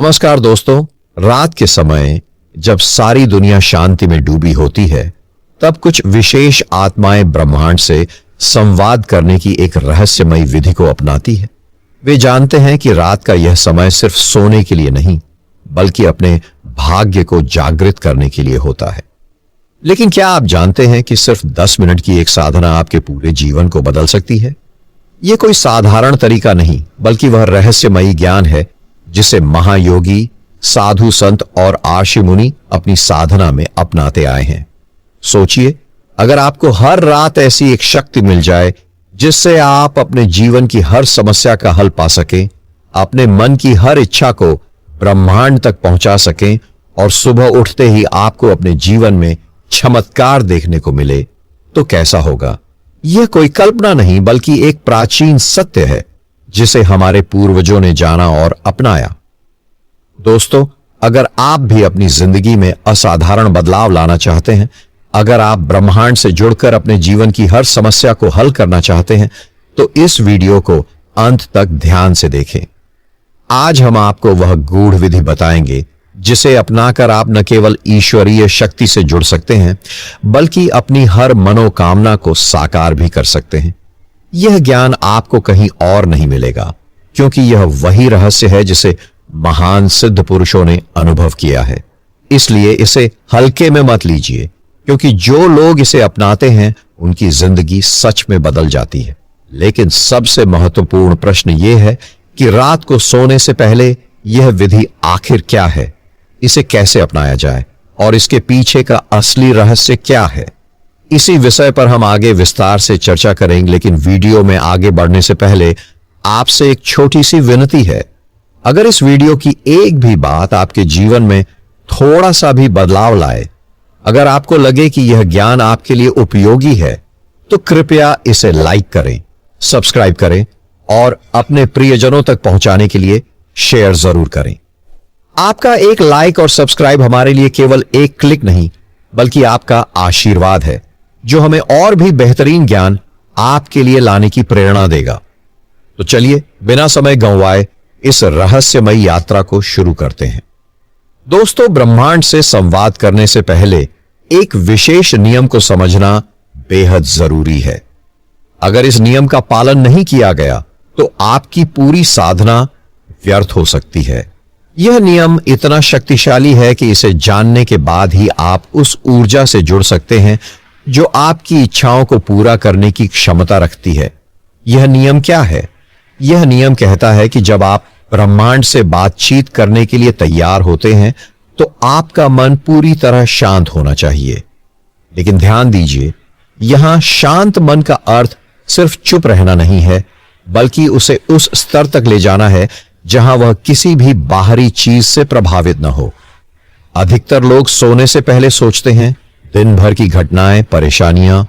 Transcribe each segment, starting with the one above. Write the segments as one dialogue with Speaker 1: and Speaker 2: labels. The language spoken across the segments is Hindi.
Speaker 1: नमस्कार दोस्तों। रात के समय जब सारी दुनिया शांति में डूबी होती है, तब कुछ विशेष आत्माएं ब्रह्मांड से संवाद करने की एक रहस्यमयी विधि को अपनाती है। वे जानते हैं कि रात का यह समय सिर्फ सोने के लिए नहीं, बल्कि अपने भाग्य को जागृत करने के लिए होता है। लेकिन क्या आप जानते हैं कि सिर्फ 10 मिनट की एक साधना आपके पूरे जीवन को बदल सकती है? यह कोई साधारण तरीका नहीं, बल्कि वह रहस्यमयी ज्ञान है जिसे महायोगी, साधु संत और आर्षि मुनि अपनी साधना में अपनाते आए हैं। सोचिए, अगर आपको हर रात ऐसी एक शक्ति मिल जाए जिससे आप अपने जीवन की हर समस्या का हल पा सकें, अपने मन की हर इच्छा को ब्रह्मांड तक पहुंचा सकें और सुबह उठते ही आपको अपने जीवन में चमत्कार देखने को मिले, तो कैसा होगा? यह कोई कल्पना नहीं, बल्कि एक प्राचीन सत्य है जिसे हमारे पूर्वजों ने जाना और अपनाया। दोस्तों, अगर आप भी अपनी जिंदगी में असाधारण बदलाव लाना चाहते हैं, अगर आप ब्रह्मांड से जुड़कर अपने जीवन की हर समस्या को हल करना चाहते हैं, तो इस वीडियो को अंत तक ध्यान से देखें। आज हम आपको वह गूढ़ विधि बताएंगे जिसे अपनाकर आप न केवल ईश्वरीय शक्ति से जुड़ सकते हैं, बल्कि अपनी हर मनोकामना को साकार भी कर सकते हैं। यह ज्ञान आपको कहीं और नहीं मिलेगा, क्योंकि यह वही रहस्य है जिसे महान सिद्ध पुरुषों ने अनुभव किया है। इसलिए इसे हल्के में मत लीजिए, क्योंकि जो लोग इसे अपनाते हैं उनकी जिंदगी सच में बदल जाती है। लेकिन सबसे महत्वपूर्ण प्रश्न यह है कि रात को सोने से पहले यह विधि आखिर क्या है, इसे कैसे अपनाया जाए और इसके पीछे का असली रहस्य क्या है। इसी विषय पर हम आगे विस्तार से चर्चा करेंगे, लेकिन वीडियो में आगे बढ़ने से पहले आपसे एक छोटी सी विनती है। अगर इस वीडियो की एक भी बात आपके जीवन में थोड़ा सा भी बदलाव लाए, अगर आपको लगे कि यह ज्ञान आपके लिए उपयोगी है, तो कृपया इसे लाइक करें, सब्सक्राइब करें और अपने प्रियजनों तक पहुंचाने के लिए शेयर जरूर करें। आपका एक लाइक और सब्सक्राइब हमारे लिए केवल एक क्लिक नहीं, बल्कि आपका आशीर्वाद है, जो हमें और भी बेहतरीन ज्ञान आपके लिए लाने की प्रेरणा देगा। तो चलिए बिना समय गंवाए इस रहस्यमयी यात्रा को शुरू करते हैं। दोस्तों, ब्रह्मांड से संवाद करने से पहले एक विशेष नियम को समझना बेहद जरूरी है। अगर इस नियम का पालन नहीं किया गया, तो आपकी पूरी साधना व्यर्थ हो सकती है। यह नियम इतना शक्तिशाली है कि इसे जानने के बाद ही आप उस ऊर्जा से जुड़ सकते हैं जो आपकी इच्छाओं को पूरा करने की क्षमता रखती है। यह नियम क्या है? यह नियम कहता है कि जब आप ब्रह्मांड से बातचीत करने के लिए तैयार होते हैं, तो आपका मन पूरी तरह शांत होना चाहिए। लेकिन ध्यान दीजिए, यहां शांत मन का अर्थ सिर्फ चुप रहना नहीं है, बल्कि उसे उस स्तर तक ले जाना है जहां वह किसी भी बाहरी चीज से प्रभावित न हो। अधिकतर लोग सोने से पहले सोचते हैं, दिन भर की घटनाएं, परेशानियां,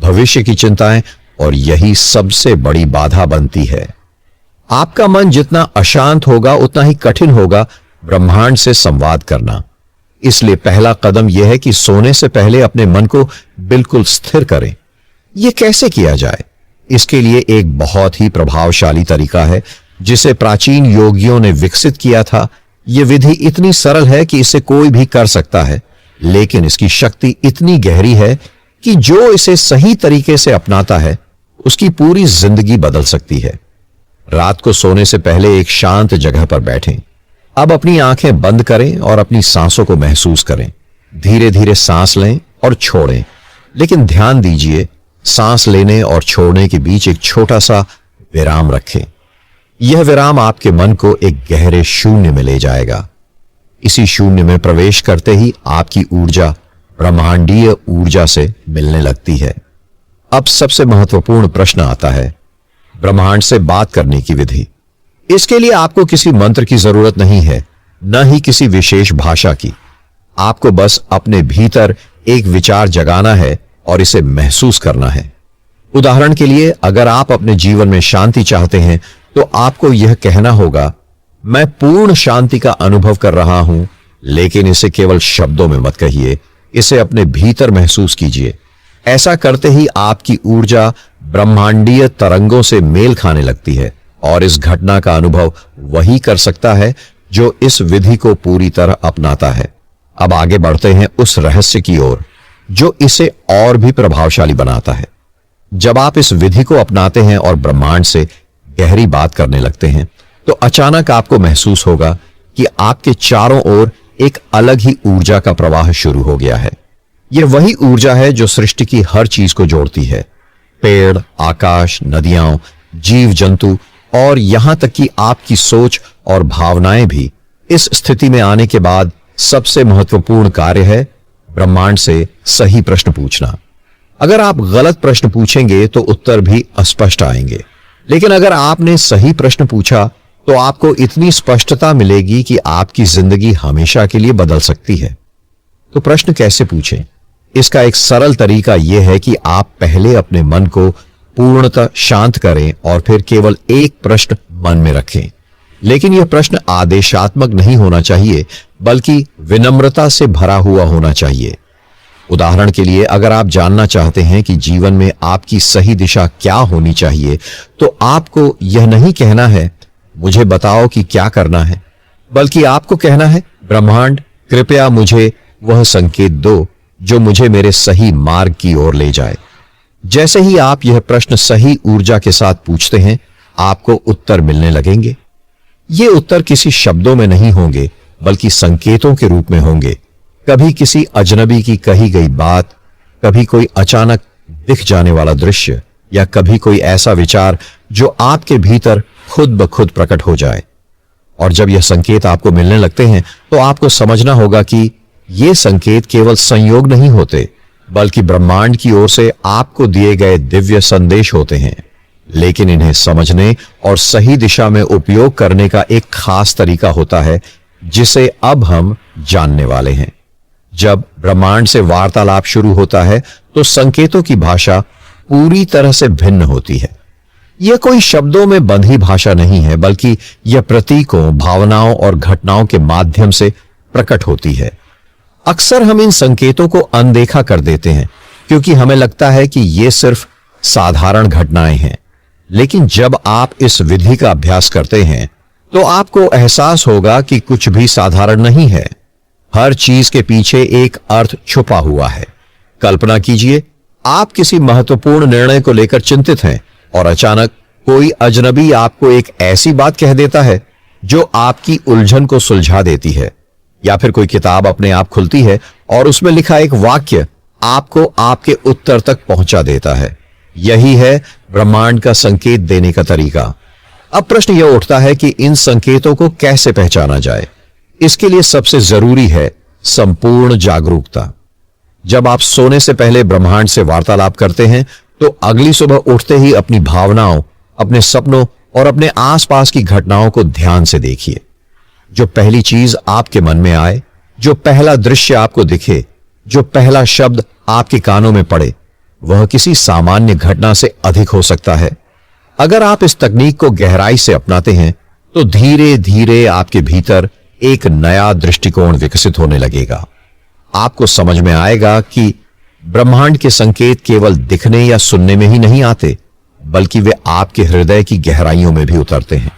Speaker 1: भविष्य की चिंताएं, और यही सबसे बड़ी बाधा बनती है। आपका मन जितना अशांत होगा, उतना ही कठिन होगा ब्रह्मांड से संवाद करना। इसलिए पहला कदम यह है कि सोने से पहले अपने मन को बिल्कुल स्थिर करें। यह कैसे किया जाए? इसके लिए एक बहुत ही प्रभावशाली तरीका है जिसे प्राचीन योगियों ने विकसित किया था। यह विधि इतनी सरल है कि इसे कोई भी कर सकता है, लेकिन इसकी शक्ति इतनी गहरी है कि जो इसे सही तरीके से अपनाता है, उसकी पूरी जिंदगी बदल सकती है। रात को सोने से पहले एक शांत जगह पर बैठें। अब अपनी आंखें बंद करें और अपनी सांसों को महसूस करें। धीरे धीरे सांस लें और छोड़ें, लेकिन ध्यान दीजिए, सांस लेने और छोड़ने के बीच एक छोटा सा विराम रखें। यह विराम आपके मन को एक गहरे शून्य में ले जाएगा। इसी शून्य में प्रवेश करते ही आपकी ऊर्जा ब्रह्मांडीय ऊर्जा से मिलने लगती है। अब सबसे महत्वपूर्ण प्रश्न आता है, ब्रह्मांड से बात करने की विधि। इसके लिए आपको किसी मंत्र की जरूरत नहीं है, न ही किसी विशेष भाषा की। आपको बस अपने भीतर एक विचार जगाना है और इसे महसूस करना है। उदाहरण के लिए, अगर आप अपने जीवन में शांति चाहते हैं, तो आपको यह कहना होगा, मैं पूर्ण शांति का अनुभव कर रहा हूं। लेकिन इसे केवल शब्दों में मत कहिए, इसे अपने भीतर महसूस कीजिए। ऐसा करते ही आपकी ऊर्जा ब्रह्मांडीय तरंगों से मेल खाने लगती है, और इस घटना का अनुभव वही कर सकता है जो इस विधि को पूरी तरह अपनाता है। अब आगे बढ़ते हैं उस रहस्य की ओर जो इसे और भी प्रभावशाली बनाता है। जब आप इस विधि को अपनाते हैं और ब्रह्मांड से गहरी बात करने लगते हैं तो अचानक आपको महसूस होगा कि आपके चारों ओर एक अलग ही ऊर्जा का प्रवाह शुरू हो गया है। यह वही ऊर्जा है जो सृष्टि की हर चीज को जोड़ती है, पेड़, आकाश, नदियां, जीव जंतु और यहां तक कि आपकी सोच और भावनाएं भी। इस स्थिति में आने के बाद सबसे महत्वपूर्ण कार्य है ब्रह्मांड से सही प्रश्न पूछना। अगर आप गलत प्रश्न पूछेंगे तो उत्तर भी अस्पष्ट आएंगे, लेकिन अगर आपने सही प्रश्न पूछा तो आपको इतनी स्पष्टता मिलेगी कि आपकी जिंदगी हमेशा के लिए बदल सकती है। तो प्रश्न कैसे पूछें? इसका एक सरल तरीका यह है कि आप पहले अपने मन को पूर्णतः शांत करें और फिर केवल एक प्रश्न मन में रखें। लेकिन यह प्रश्न आदेशात्मक नहीं होना चाहिए, बल्कि विनम्रता से भरा हुआ होना चाहिए। उदाहरण के लिए, अगर आप जानना चाहते हैं कि जीवन में आपकी सही दिशा क्या होनी चाहिए, तो आपको यह नहीं कहना है मुझे बताओ कि क्या करना है, बल्कि आपको कहना है ब्रह्मांड कृपया मुझे वह संकेत दो जो मुझे मेरे सही मार्ग की ओर ले जाए। जैसे ही आप यह प्रश्न सही ऊर्जा के साथ पूछते हैं, आपको उत्तर मिलने लगेंगे। ये उत्तर किसी शब्दों में नहीं होंगे, बल्कि संकेतों के रूप में होंगे। कभी किसी अजनबी की कही गई बात, कभी कोई अचानक दिख जाने वाला दृश्य, या कभी कोई ऐसा विचार जो आपके भीतर खुद ब खुद प्रकट हो जाए। और जब यह संकेत आपको मिलने लगते हैं तो आपको समझना होगा कि ये संकेत केवल संयोग नहीं होते, बल्कि ब्रह्मांड की ओर से आपको दिए गए दिव्य संदेश होते हैं। लेकिन इन्हें समझने और सही दिशा में उपयोग करने का एक खास तरीका होता है, जिसे अब हम जानने वाले हैं। जब ब्रह्मांड से वार्तालाप शुरू होता है तो संकेतों की भाषा पूरी तरह से भिन्न होती है। यह कोई शब्दों में बंधी भाषा नहीं है, बल्कि यह प्रतीकों, भावनाओं और घटनाओं के माध्यम से प्रकट होती है। अक्सर हम इन संकेतों को अनदेखा कर देते हैं क्योंकि हमें लगता है कि ये सिर्फ साधारण घटनाएं हैं। लेकिन जब आप इस विधि का अभ्यास करते हैं तो आपको एहसास होगा कि कुछ भी साधारण नहीं है। हर चीज के पीछे एक अर्थ छुपा हुआ है। कल्पना कीजिए, आप किसी महत्वपूर्ण निर्णय को लेकर चिंतित हैं और अचानक कोई अजनबी आपको एक ऐसी बात कह देता है जो आपकी उलझन को सुलझा देती है। या फिर कोई किताब अपने आप खुलती है और उसमें लिखा एक वाक्य आपको आपके उत्तर तक पहुंचा देता है। यही है ब्रह्मांड का संकेत देने का तरीका। अब प्रश्न यह उठता है कि इन संकेतों को कैसे पहचाना जाए। इसके लिए सबसे जरूरी है संपूर्ण जागरूकता। जब आप सोने से पहले ब्रह्मांड से वार्तालाप करते हैं तो अगली सुबह उठते ही अपनी भावनाओं, अपने सपनों और अपने आसपास की घटनाओं को ध्यान से देखिए। जो पहली चीज आपके मन में आए, जो पहला दृश्य आपको दिखे, जो पहला शब्द आपके कानों में पड़े, वह किसी सामान्य घटना से अधिक हो सकता है। अगर आप इस तकनीक को गहराई से अपनाते हैं तो धीरे धीरे आपके भीतर एक नया दृष्टिकोण विकसित होने लगेगा। आपको समझ में आएगा कि ब्रह्मांड के संकेत केवल दिखने या सुनने में ही नहीं आते, बल्कि वे आपके हृदय की गहराइयों में भी उतरते हैं।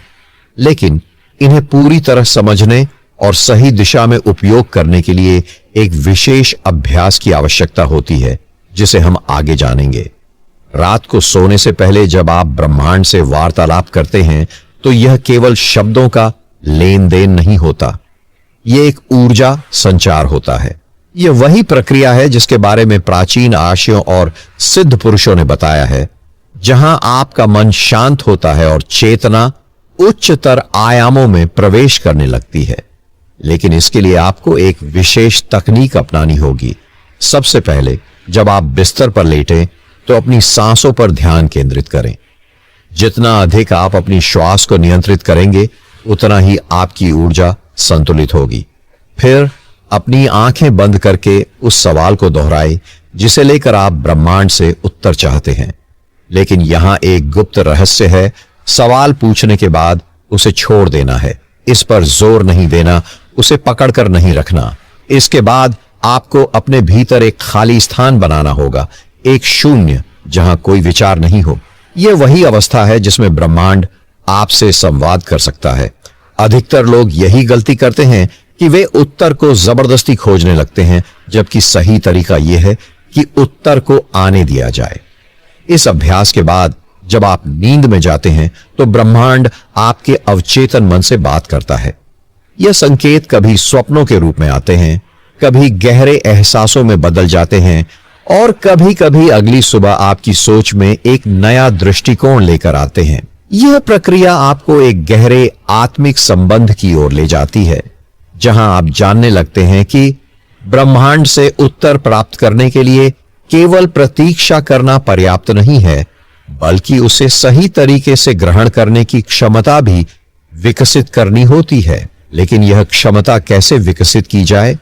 Speaker 1: लेकिन इन्हें पूरी तरह समझने और सही दिशा में उपयोग करने के लिए एक विशेष अभ्यास की आवश्यकता होती है, जिसे हम आगे जानेंगे। रात को सोने से पहले जब आप ब्रह्मांड से वार्तालाप करते हैं तो यह केवल शब्दों का लेन देन नहीं होता, यह एक ऊर्जा संचार होता है। यह वही प्रक्रिया है जिसके बारे में प्राचीन आर्यों और सिद्ध पुरुषों ने बताया है, जहां आपका मन शांत होता है और चेतना उच्चतर आयामों में प्रवेश करने लगती है। लेकिन इसके लिए आपको एक विशेष तकनीक अपनानी होगी। सबसे पहले जब आप बिस्तर पर लेटें तो अपनी सांसों पर ध्यान केंद्रित करें। जितना अधिक आप अपनी श्वास को नियंत्रित करेंगे, उतना ही आपकी ऊर्जा संतुलित होगी। फिर अपनी आंखें बंद करके उस सवाल को दोहराएं जिसे लेकर आप ब्रह्मांड से उत्तर चाहते हैं। लेकिन यहां एक गुप्त रहस्य है। सवाल पूछने के बाद उसे छोड़ देना है, इस पर जोर नहीं देना, उसे पकड़कर नहीं रखना। इसके बाद आपको अपने भीतर एक खाली स्थान बनाना होगा, एक शून्य जहां कोई विचार नहीं हो। यह वही अवस्था है जिसमें ब्रह्मांड आपसे संवाद कर सकता है। अधिकतर लोग यही गलती करते हैं कि वे उत्तर को जबरदस्ती खोजने लगते हैं, जबकि सही तरीका यह है कि उत्तर को आने दिया जाए। इस अभ्यास के बाद जब आप नींद में जाते हैं तो ब्रह्मांड आपके अवचेतन मन से बात करता है। यह संकेत कभी स्वप्नों के रूप में आते हैं, कभी गहरे एहसासों में बदल जाते हैं और कभी कभी अगली सुबह आपकी सोच में एक नया दृष्टिकोण लेकर आते हैं। यह प्रक्रिया आपको एक गहरे आत्मिक संबंध की ओर ले जाती है, जहां आप जानने लगते हैं कि ब्रह्मांड से उत्तर प्राप्त करने के लिए केवल प्रतीक्षा करना पर्याप्त नहीं है, बल्कि उसे सही तरीके से ग्रहण करने की क्षमता भी विकसित करनी होती है। लेकिन यह क्षमता कैसे विकसित की जाए,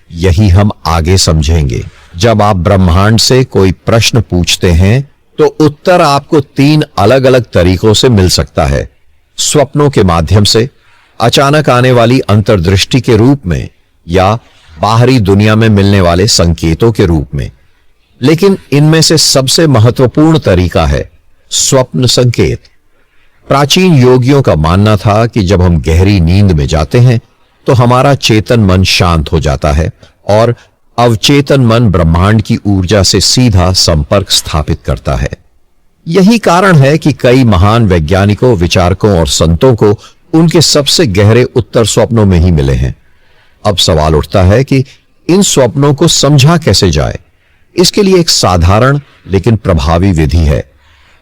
Speaker 1: यही हम आगे समझेंगे। जब आप ब्रह्मांड से कोई प्रश्न पूछते हैं तो उत्तर आपको 3 अलग अलग तरीकों से मिल सकता है। स्वप्नों के माध्यम से, अचानक आने वाली अंतर्दृष्टि के रूप में, या बाहरी दुनिया में मिलने वाले संकेतों के रूप में। लेकिन इनमें से सबसे महत्वपूर्ण तरीका है स्वप्न संकेत। प्राचीन योगियों का मानना था कि जब हम गहरी नींद में जाते हैं तो हमारा चेतन मन शांत हो जाता है और अवचेतन मन ब्रह्मांड की ऊर्जा से सीधा संपर्क स्थापित करता है। यही कारण है कि कई महान वैज्ञानिकों, विचारकों और संतों को उनके सबसे गहरे उत्तर स्वप्नों में ही मिले हैं। अब सवाल उठता है कि इन स्वप्नों को समझा कैसे जाए। इसके लिए एक साधारण लेकिन प्रभावी विधि है।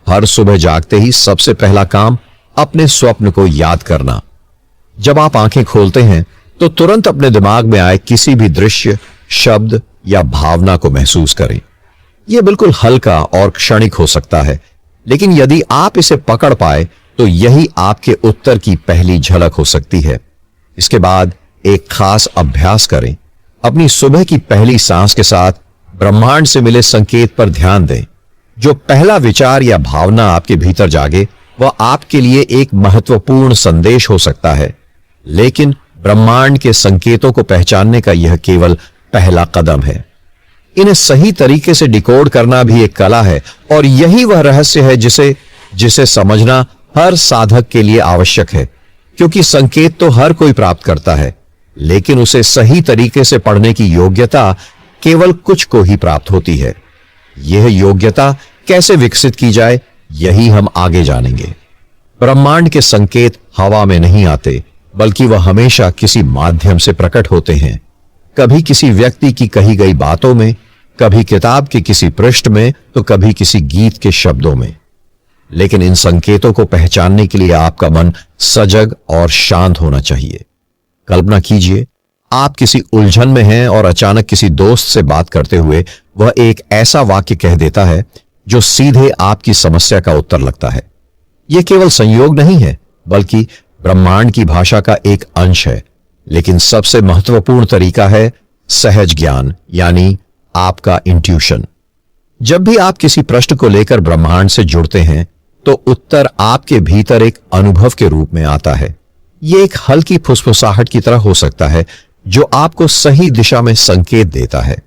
Speaker 1: हर सुबह जागते ही सबसे पहला काम अपने स्वप्न को याद करना। जब आप आंखें खोलते हैं तो तुरंत अपने दिमाग में आए किसी भी दृश्य, शब्द या भावना को महसूस करें। यह बिल्कुल हल्का और क्षणिक हो सकता है, लेकिन यदि आप इसे पकड़ पाए तो यही आपके उत्तर की पहली झलक हो सकती है। इसके बाद एक खास अभ्यास करें। अपनी सुबह की पहली सांस के साथ ब्रह्मांड से मिले संकेत पर ध्यान दें। जो पहला विचार या भावना आपके भीतर जागे वह आपके लिए एक महत्वपूर्ण संदेश हो सकता है, लेकिन ब्रह्मांड के संकेतों को पहचानने का यह केवल पहला कदम है। इन्हें सही तरीके से डिकोड करना भी एक कला है और यही वह रहस्य है जिसे समझना हर साधक के लिए आवश्यक है, क्योंकि संकेत तो हर कोई प्राप्त करता है, लेकिन उसे सही तरीके से पढ़ने की योग्यता केवल कुछ को ही प्राप्त होती है। यह योग्यता कैसे विकसित की जाए, यही हम आगे जानेंगे। ब्रह्मांड के संकेत हवा में नहीं आते, बल्कि वह हमेशा किसी माध्यम से प्रकट होते हैं। कभी किसी व्यक्ति की कही गई बातों में, कभी किताब के किसी पृष्ठ में, तो कभी किसी गीत के शब्दों में। लेकिन इन संकेतों को पहचानने के लिए आपका मन सजग और शांत होना चाहिए। कल्पना कीजिए, आप किसी उलझन में हैं और अचानक किसी दोस्त से बात करते हुए वह एक ऐसा वाक्य कह देता है जो सीधे आपकी समस्या का उत्तर लगता है। यह केवल संयोग नहीं है, बल्कि ब्रह्मांड की भाषा का एक अंश है। लेकिन सबसे महत्वपूर्ण तरीका है सहज ज्ञान, यानी आपका इंट्यूशन। जब भी आप किसी प्रश्न को लेकर ब्रह्मांड से जुड़ते हैं तो उत्तर आपके भीतर एक अनुभव के रूप में आता है। यह एक हल्की फुसफुसाहट की तरह हो सकता है जो आपको सही दिशा में संकेत देता है।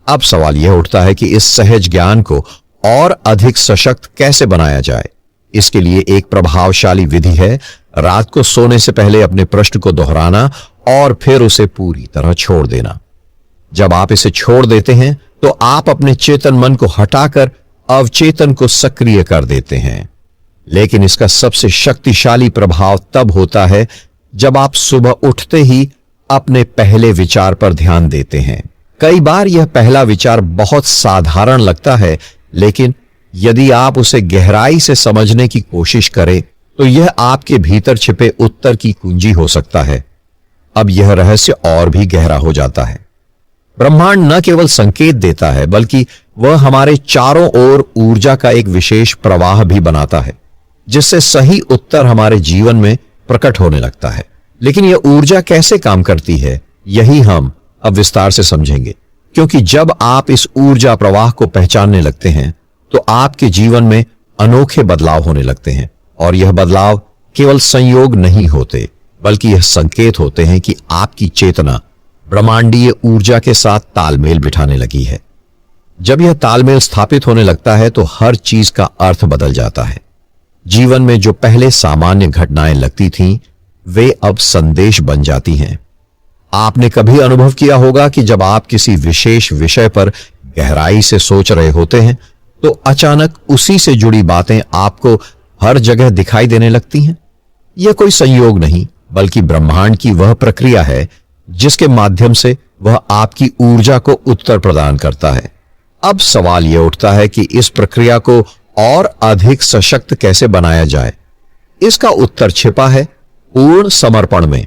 Speaker 1: अब सवाल यह उठता है कि इस सहज ज्ञान को और अधिक सशक्त कैसे बनाया जाए। इसके लिए एक प्रभावशाली विधि है रात को सोने से पहले अपने प्रश्न को दोहराना और फिर उसे पूरी तरह छोड़ देना। जब आप इसे छोड़ देते हैं तो आप अपने चेतन मन को हटाकर अवचेतन को सक्रिय कर देते हैं। लेकिन इसका सबसे शक्तिशाली प्रभाव तब होता है जब आप सुबह उठते ही अपने पहले विचार पर ध्यान देते हैं। कई बार यह पहला विचार बहुत साधारण लगता है, लेकिन यदि आप उसे गहराई से समझने की कोशिश करें तो यह आपके भीतर छिपे उत्तर की कुंजी हो सकता है। अब यह रहस्य और भी गहरा हो जाता है। ब्रह्मांड न केवल संकेत देता है, बल्कि वह हमारे चारों ओर ऊर्जा का एक विशेष प्रवाह भी बनाता है, जिससे सही उत्तर हमारे जीवन में प्रकट होने लगता है। लेकिन यह ऊर्जा कैसे काम करती है, यही हम अब विस्तार से समझेंगे। क्योंकि जब आप इस ऊर्जा प्रवाह को पहचानने लगते हैं तो आपके जीवन में अनोखे बदलाव होने लगते हैं। और यह बदलाव केवल संयोग नहीं होते, बल्कि यह संकेत होते हैं कि आपकी चेतना ब्रह्मांडीय ऊर्जा के साथ तालमेल बिठाने लगी है। जब यह तालमेल स्थापित होने लगता है तो हर चीज का अर्थ बदल जाता है। जीवन में जो पहले सामान्य घटनाएं लगती थीं, वे अब संदेश बन जाती हैं। आपने कभी अनुभव किया होगा कि जब आप किसी विशेष विषय पर गहराई से सोच रहे होते हैं तो अचानक उसी से जुड़ी बातें आपको हर जगह दिखाई देने लगती हैं। यह कोई संयोग नहीं बल्कि ब्रह्मांड की वह प्रक्रिया है जिसके माध्यम से वह आपकी ऊर्जा को उत्तर प्रदान करता है। अब सवाल यह उठता है कि इस प्रक्रिया को और अधिक सशक्त कैसे बनाया जाए। इसका उत्तर छिपा है पूर्ण समर्पण में।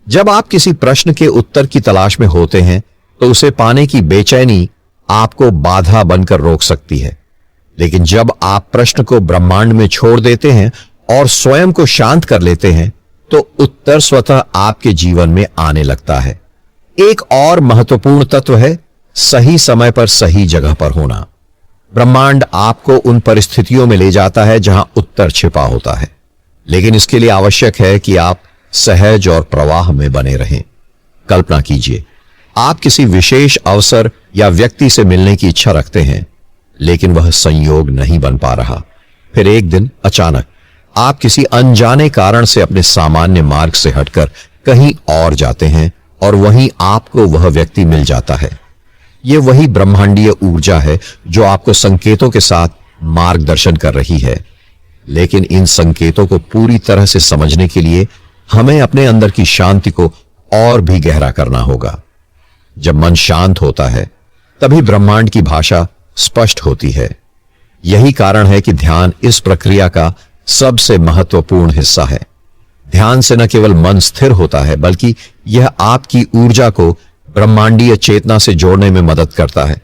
Speaker 1: जब आप किसी प्रश्न के उत्तर की तलाश में होते हैं तो उसे पाने की बेचैनी आपको बाधा बनकर रोक सकती है, लेकिन जब आप प्रश्न को ब्रह्मांड में छोड़ देते हैं और स्वयं को शांत कर लेते हैं तो उत्तर स्वतः आपके जीवन में आने लगता है। एक और महत्वपूर्ण तत्व है सही समय पर सही जगह पर होना। ब्रह्मांड आपको उन परिस्थितियों में ले जाता है जहां उत्तर छिपा होता है, लेकिन इसके लिए आवश्यक है कि आप सहज और प्रवाह में बने रहें। कल्पना कीजिए, आप किसी विशेष अवसर या व्यक्ति से मिलने की इच्छा रखते हैं, लेकिन वह संयोग नहीं बन पा रहा। फिर एक दिन अचानक आप किसी अनजाने कारण से अपने सामान्य मार्ग से हटकर कहीं और जाते हैं और वहीं आपको वह व्यक्ति मिल जाता है। यह वही ब्रह्मांडीय ऊर्जा है जो आपको संकेतों के साथ मार्गदर्शन कर रही है। लेकिन इन संकेतों को पूरी तरह से समझने के लिए हमें अपने अंदर की शांति को और भी गहरा करना होगा। जब मन शांत होता है तभी ब्रह्मांड की भाषा स्पष्ट होती है। यही कारण है कि ध्यान इस प्रक्रिया का सबसे महत्वपूर्ण हिस्सा है। ध्यान से न केवल मन स्थिर होता है बल्कि यह आपकी ऊर्जा को ब्रह्मांडीय चेतना से जोड़ने में मदद करता है।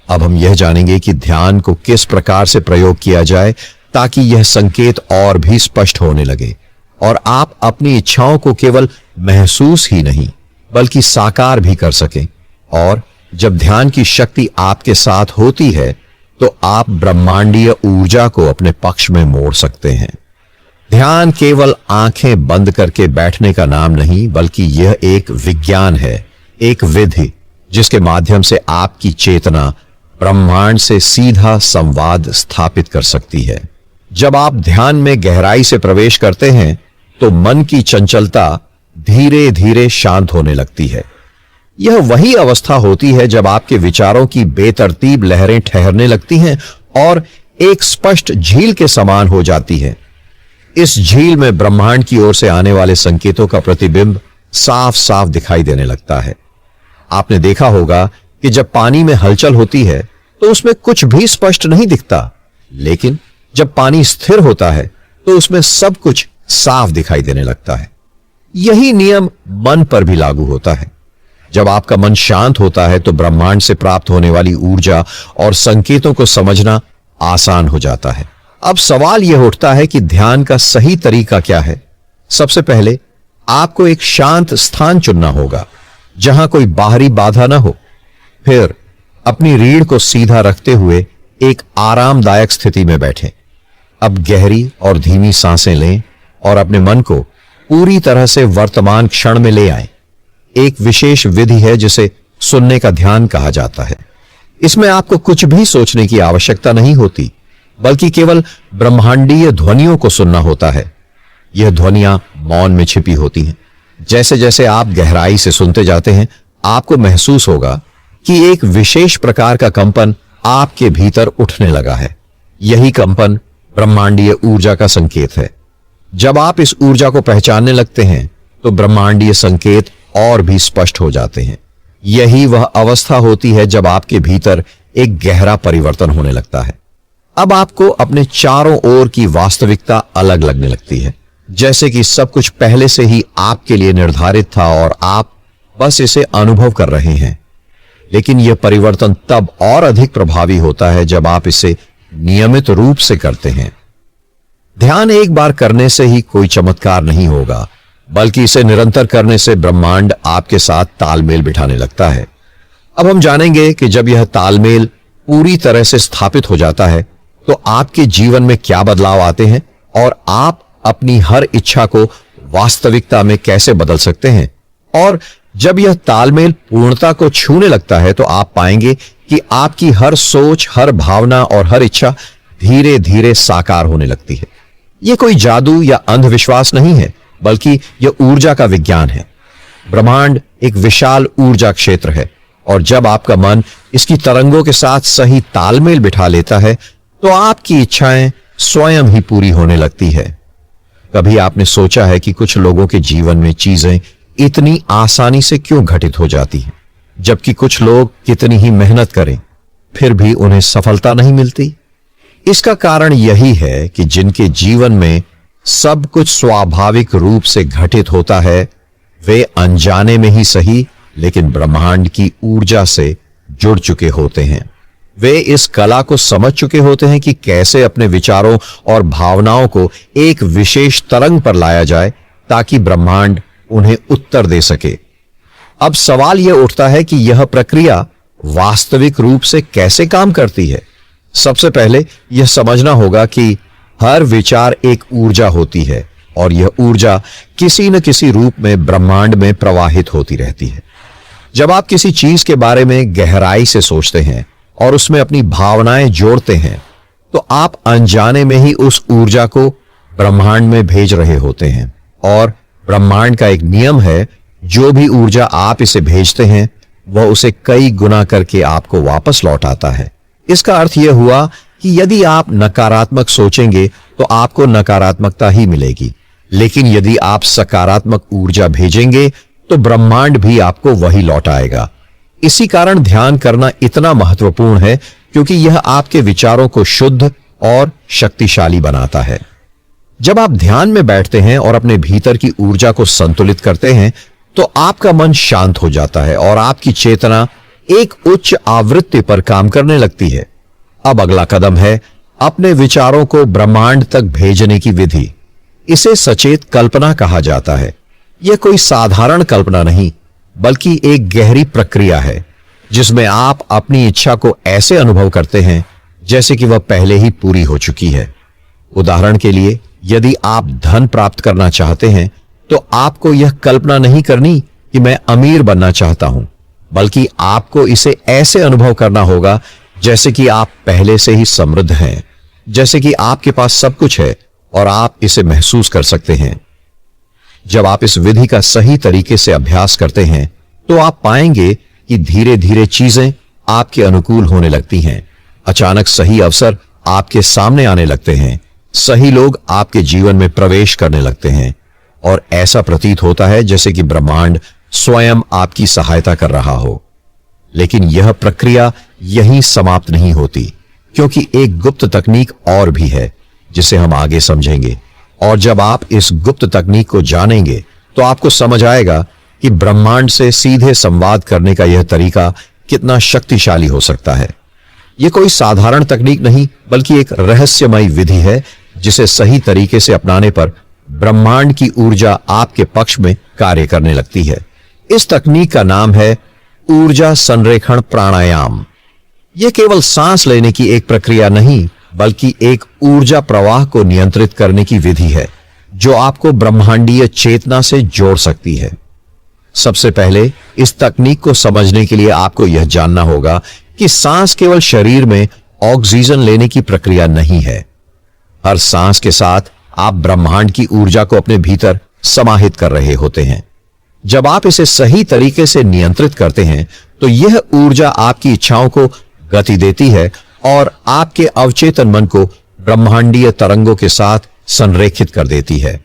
Speaker 1: अब हम यह जानेंगे कि ध्यान को किस प्रकार से प्रयोग किया जाए ताकि यह संकेत और भी स्पष्ट होने लगे और आप अपनी इच्छाओं को केवल महसूस ही नहीं बल्कि साकार भी कर सकें। और जब ध्यान की शक्ति आपके साथ होती है तो आप ब्रह्मांडीय ऊर्जा को अपने पक्ष में मोड़ सकते हैं। ध्यान केवल आंखें बंद करके बैठने का नाम नहीं बल्कि यह एक विज्ञान है, एक विधि जिसके माध्यम से आपकी चेतना ब्रह्मांड से सीधा संवाद स्थापित कर सकती है। जब आप ध्यान में गहराई से प्रवेश करते हैं तो मन की चंचलता धीरे धीरे शांत होने लगती है। यह वही अवस्था होती है जब आपके विचारों की बेतरतीब लहरें ठहरने लगती हैं और एक स्पष्ट झील के समान हो जाती है। इस झील में ब्रह्मांड की ओर से आने वाले संकेतों का प्रतिबिंब साफ साफ दिखाई देने लगता है। आपने देखा होगा कि जब पानी में हलचल होती है तो उसमें कुछ भी स्पष्ट नहीं दिखता, लेकिन जब पानी स्थिर होता है तो उसमें सब कुछ साफ दिखाई देने लगता है। यही नियम मन पर भी लागू होता है। जब आपका मन शांत होता है तो ब्रह्मांड से प्राप्त होने वाली ऊर्जा और संकेतों को समझना आसान हो जाता है। अब सवाल यह उठता है कि ध्यान का सही तरीका क्या है। सबसे पहले आपको एक शांत स्थान चुनना होगा जहां कोई बाहरी बाधा ना हो। फिर अपनी रीढ़ को सीधा रखते हुए एक आरामदायक स्थिति में बैठें। अब गहरी और धीमी सांसें लें और अपने मन को पूरी तरह से वर्तमान क्षण में ले आएं। एक विशेष विधि है जिसे सुनने का ध्यान कहा जाता है। इसमें आपको कुछ भी सोचने की आवश्यकता नहीं होती बल्कि केवल ब्रह्मांडीय ध्वनियों को सुनना होता है। यह ध्वनियां मौन में छिपी होती हैं। जैसे जैसे आप गहराई से सुनते जाते हैं आपको महसूस होगा कि एक विशेष प्रकार का कंपन आपके भीतर उठने लगा है। यही कंपन ब्रह्मांडीय ऊर्जा का संकेत है। जब आप इस ऊर्जा को पहचानने लगते हैं तो ब्रह्मांडीय संकेत और भी स्पष्ट हो जाते हैं। यही वह अवस्था होती है जब आपके भीतर एक गहरा परिवर्तन होने लगता है। अब आपको अपने चारों ओर की वास्तविकता अलग लगने लगती है, जैसे कि सब कुछ पहले से ही आपके लिए निर्धारित था और आप बस इसे अनुभव कर रहे हैं। लेकिन यह परिवर्तन तब और अधिक प्रभावी होता है जब आप इसे नियमित रूप से करते हैं। ध्यान एक बार करने से ही कोई चमत्कार नहीं होगा, बल्कि इसे निरंतर करने से ब्रह्मांड आपके साथ तालमेल बिठाने लगता है। अब हम जानेंगे कि जब यह तालमेल पूरी तरह से स्थापित हो जाता है तो आपके जीवन में क्या बदलाव आते हैं और आप अपनी हर इच्छा को वास्तविकता में कैसे बदल सकते हैं। और जब यह तालमेल पूर्णता को छूने लगता है तो आप पाएंगे कि आपकी हर सोच, हर भावना और हर इच्छा धीरे धीरे साकार होने लगती है। यह कोई जादू या अंधविश्वास नहीं है, बल्कि यह ऊर्जा का विज्ञान है। ब्रह्मांड एक विशाल ऊर्जा क्षेत्र है और जब आपका मन इसकी तरंगों के साथ सही तालमेल बिठा लेता है तो आपकी इच्छाएं स्वयं ही पूरी होने लगती है। कभी आपने सोचा है कि कुछ लोगों के जीवन में चीजें इतनी आसानी से क्यों घटित हो जाती हैं, जबकि कुछ लोग कितनी ही मेहनत करें फिर भी उन्हें सफलता नहीं मिलती? इसका कारण यही है कि जिनके जीवन में सब कुछ स्वाभाविक रूप से घटित होता है वे अनजाने में ही सही लेकिन ब्रह्मांड की ऊर्जा से जुड़ चुके होते हैं। वे इस कला को समझ चुके होते हैं कि कैसे अपने विचारों और भावनाओं को एक विशेष तरंग पर लाया जाए ताकि ब्रह्मांड उन्हें उत्तर दे सके। अब सवाल यह उठता है कि यह प्रक्रिया वास्तविक रूप से कैसे काम करती है। सबसे पहले यह समझना होगा कि हर विचार एक ऊर्जा होती है और यह ऊर्जा किसी न किसी रूप में ब्रह्मांड में प्रवाहित होती रहती है। जब आप किसी चीज के बारे में गहराई से सोचते हैं और उसमें अपनी भावनाएं जोड़ते हैं तो आप अनजाने में ही उस ऊर्जा को ब्रह्मांड में भेज रहे होते हैं। और ब्रह्मांड का एक नियम है, जो भी ऊर्जा आप इसे भेजते हैं वह उसे कई गुना करके आपको वापस लौट आता है। इसका अर्थ यह हुआ कि यदि आप नकारात्मक सोचेंगे तो आपको नकारात्मकता ही मिलेगी, लेकिन यदि आप सकारात्मक ऊर्जा भेजेंगे तो ब्रह्मांड भी आपको वही लौटाएगा। इसी कारण ध्यान करना इतना महत्वपूर्ण है क्योंकि यह आपके विचारों को शुद्ध और शक्तिशाली बनाता है। जब आप ध्यान में बैठते हैं और अपने भीतर की ऊर्जा को संतुलित करते हैं तो आपका मन शांत हो जाता है और आपकी चेतना एक उच्च आवृत्ति पर काम करने लगती है। अब अगला कदम है अपने विचारों को ब्रह्मांड तक भेजने की विधि। इसे सचेत कल्पना कहा जाता है। यह कोई साधारण कल्पना नहीं बल्कि एक गहरी प्रक्रिया है जिसमें आप अपनी इच्छा को ऐसे अनुभव करते हैं जैसे कि वह पहले ही पूरी हो चुकी है। उदाहरण के लिए, यदि आप धन प्राप्त करना चाहते हैं तो आपको यह कल्पना नहीं करनी कि मैं अमीर बनना चाहता हूं, बल्कि आपको इसे ऐसे अनुभव करना होगा जैसे कि आप पहले से ही समृद्ध हैं, जैसे कि आपके पास सब कुछ है और आप इसे महसूस कर सकते हैं। जब आप इस विधि का सही तरीके से अभ्यास करते हैं तो आप पाएंगे कि धीरे धीरे चीजें आपके अनुकूल होने लगती हैं। अचानक सही अवसर आपके सामने आने लगते हैं, सही लोग आपके जीवन में प्रवेश करने लगते हैं और ऐसा प्रतीत होता है जैसे कि ब्रह्मांड स्वयं आपकी सहायता कर रहा हो। लेकिन यह प्रक्रिया यहीं समाप्त नहीं होती, क्योंकि एक गुप्त तकनीक और भी है जिसे हम आगे समझेंगे। और जब आप इस गुप्त तकनीक को जानेंगे तो आपको समझ आएगा कि ब्रह्मांड से सीधे संवाद करने का यह तरीका कितना शक्तिशाली हो सकता है। यह कोई साधारण तकनीक नहीं बल्कि एक रहस्यमयी विधि है जिसे सही तरीके से अपनाने पर ब्रह्मांड की ऊर्जा आपके पक्ष में कार्य करने लगती है। इस तकनीक का नाम है ऊर्जा संरेखण प्राणायाम। यह केवल सांस लेने की एक प्रक्रिया नहीं बल्कि एक ऊर्जा प्रवाह को नियंत्रित करने की विधि है जो आपको ब्रह्मांडीय चेतना से जोड़ सकती है। सबसे पहले इस तकनीक को समझने के लिए आपको यह जानना होगा कि सांस केवल शरीर में ऑक्सीजन लेने की प्रक्रिया नहीं है। हर सांस के साथ आप ब्रह्मांड की ऊर्जा को अपने भीतर समाहित कर रहे होते हैं। जब आप इसे सही तरीके से नियंत्रित करते हैं तो यह ऊर्जा आपकी इच्छाओं को गति देती है और आपके अवचेतन मन को ब्रह्मांडीय तरंगों के साथ संरेखित कर देती है।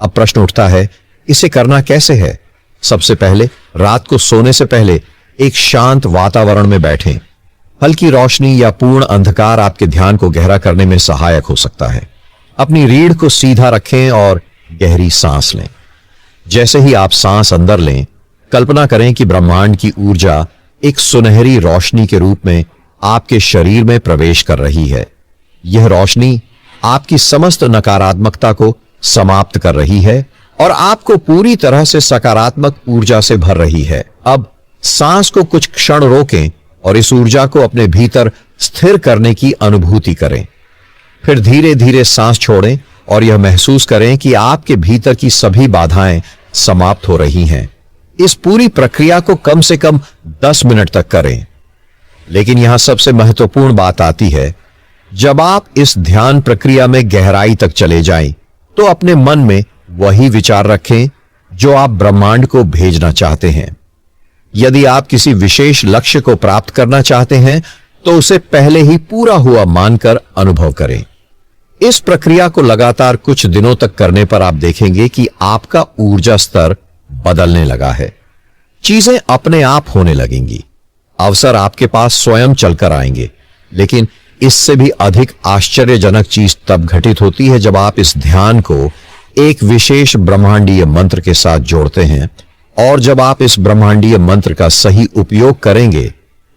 Speaker 1: अब प्रश्न उठता है, इसे करना कैसे है? सबसे पहले रात को सोने से पहले एक शांत वातावरण में बैठें। हल्की रोशनी या पूर्ण अंधकार आपके ध्यान को गहरा करने में सहायक हो सकता है। अपनी रीढ़ को सीधा रखें और गहरी सांस लें। जैसे ही आप सांस अंदर लें, कल्पना करें कि ब्रह्मांड की ऊर्जा एक सुनहरी रोशनी के रूप में आपके शरीर में प्रवेश कर रही है। यह रोशनी आपकी समस्त नकारात्मकता को समाप्त कर रही है और आपको पूरी तरह से सकारात्मक ऊर्जा से भर रही है। अब सांस को कुछ क्षण रोकें और इस ऊर्जा को अपने भीतर स्थिर करने की अनुभूति करें। फिर धीरे धीरे सांस छोड़ें और यह महसूस करें कि आपके भीतर की सभी बाधाएं समाप्त हो रही हैं। इस पूरी प्रक्रिया को कम से कम 10 मिनट तक करें। लेकिन यहां सबसे महत्वपूर्ण बात आती है, जब आप इस ध्यान प्रक्रिया में गहराई तक चले जाएं, तो अपने मन में वही विचार रखें जो आप ब्रह्मांड को भेजना चाहते हैं। यदि आप किसी विशेष लक्ष्य को प्राप्त करना चाहते हैं तो उसे पहले ही पूरा हुआ मानकर अनुभव करें। इस प्रक्रिया को लगातार कुछ दिनों तक करने पर आप देखेंगे कि आपका ऊर्जा स्तर बदलने लगा है। चीजें अपने आप होने लगेंगी, अवसर आपके पास स्वयं चलकर आएंगे। लेकिन इससे भी अधिक आश्चर्यजनक चीज तब घटित होती है जब आप इस ध्यान को एक विशेष ब्रह्मांडीय मंत्र के साथ जोड़ते हैं, और जब आप इस ब्रह्मांडीय मंत्र का सही उपयोग करेंगे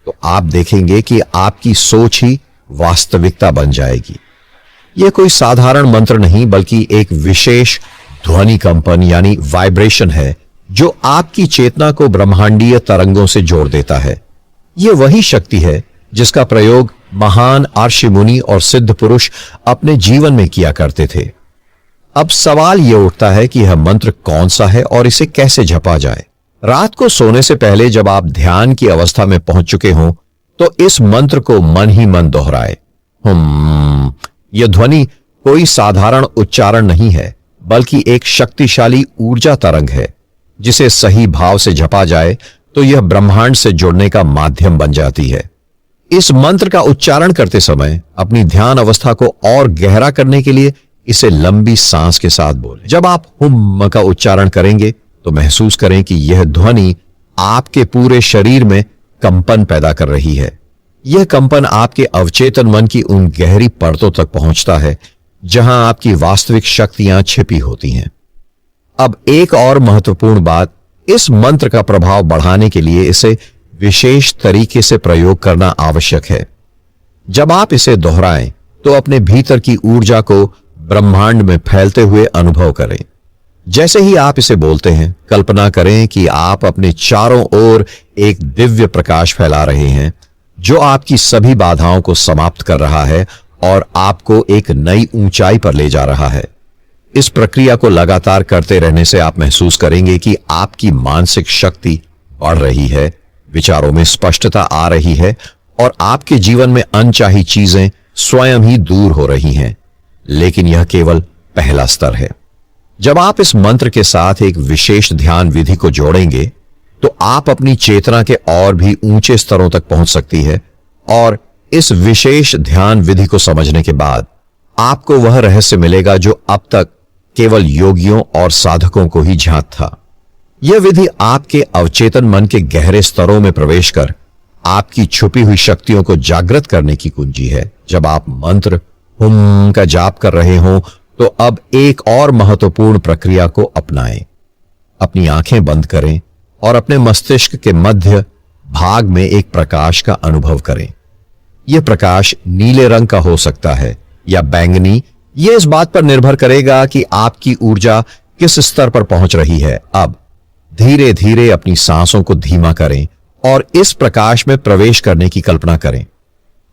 Speaker 1: तो आप देखेंगे कि आपकी सोच ही वास्तविकता बन जाएगी। यह कोई साधारण मंत्र नहीं बल्कि एक विशेष ध्वनि कंपन यानी वाइब्रेशन है जो आपकी चेतना को ब्रह्मांडीय तरंगों से जोड़ देता है। यह वही शक्ति है जिसका प्रयोग महान ऋषि मुनि और सिद्ध पुरुष अपने जीवन में किया करते थे। अब सवाल यह उठता है कि यह मंत्र कौन सा है और इसे कैसे जपा जाए। रात को सोने से पहले जब आप ध्यान की अवस्था में पहुंच चुके हों तो इस मंत्र को मन ही मन दोहराए। यह ध्वनि कोई साधारण उच्चारण नहीं है बल्कि एक शक्तिशाली ऊर्जा तरंग है जिसे सही भाव से जपा जाए तो यह ब्रह्मांड से जुड़ने का माध्यम बन जाती है। इस मंत्र का उच्चारण करते समय अपनी ध्यान अवस्था को और गहरा करने के लिए इसे लंबी सांस के साथ बोलें। जब आप हुम का उच्चारण करेंगे तो महसूस करें कि यह ध्वनि आपके पूरे शरीर में कंपन पैदा कर रही है। यह कंपन आपके अवचेतन मन की उन गहरी परतों तक पहुंचता है जहां आपकी वास्तविक शक्तियां छिपी होती हैं। अब एक और महत्वपूर्ण बात, इस मंत्र का प्रभाव बढ़ाने के लिए इसे विशेष तरीके से प्रयोग करना आवश्यक है। जब आप इसे दोहराएं तो अपने भीतर की ऊर्जा को ब्रह्मांड में फैलते हुए अनुभव करें। जैसे ही आप इसे बोलते हैं, कल्पना करें कि आप अपने चारों ओर एक दिव्य प्रकाश फैला रहे हैं जो आपकी सभी बाधाओं को समाप्त कर रहा है और आपको एक नई ऊंचाई पर ले जा रहा है। इस प्रक्रिया को लगातार करते रहने से आप महसूस करेंगे कि आपकी मानसिक शक्ति बढ़ रही है, विचारों में स्पष्टता आ रही है और आपके जीवन में अनचाही चीजें स्वयं ही दूर हो रही हैं। लेकिन यह केवल पहला स्तर है। जब आप इस मंत्र के साथ एक विशेष ध्यान विधि को जोड़ेंगे तो आप अपनी चेतना के और भी ऊंचे स्तरों तक पहुंच सकती है, और इस विशेष ध्यान विधि को समझने के बाद आपको वह रहस्य मिलेगा जो अब तक केवल योगियों और साधकों को ही ज्ञात था। यह विधि आपके अवचेतन मन के गहरे स्तरों में प्रवेश कर आपकी छुपी हुई शक्तियों को जागृत करने की कुंजी है। जब आप मंत्र हुम का जाप कर रहे हों तो अब एक और महत्वपूर्ण प्रक्रिया को अपनाएं। अपनी आंखें बंद करें और अपने मस्तिष्क के मध्य भाग में एक प्रकाश का अनुभव करें। यह प्रकाश नीले रंग का हो सकता है या बैंगनी, यह इस बात पर निर्भर करेगा कि आपकी ऊर्जा किस स्तर पर पहुंच रही है। अब धीरे धीरे अपनी सांसों को धीमा करें और इस प्रकाश में प्रवेश करने की कल्पना करें।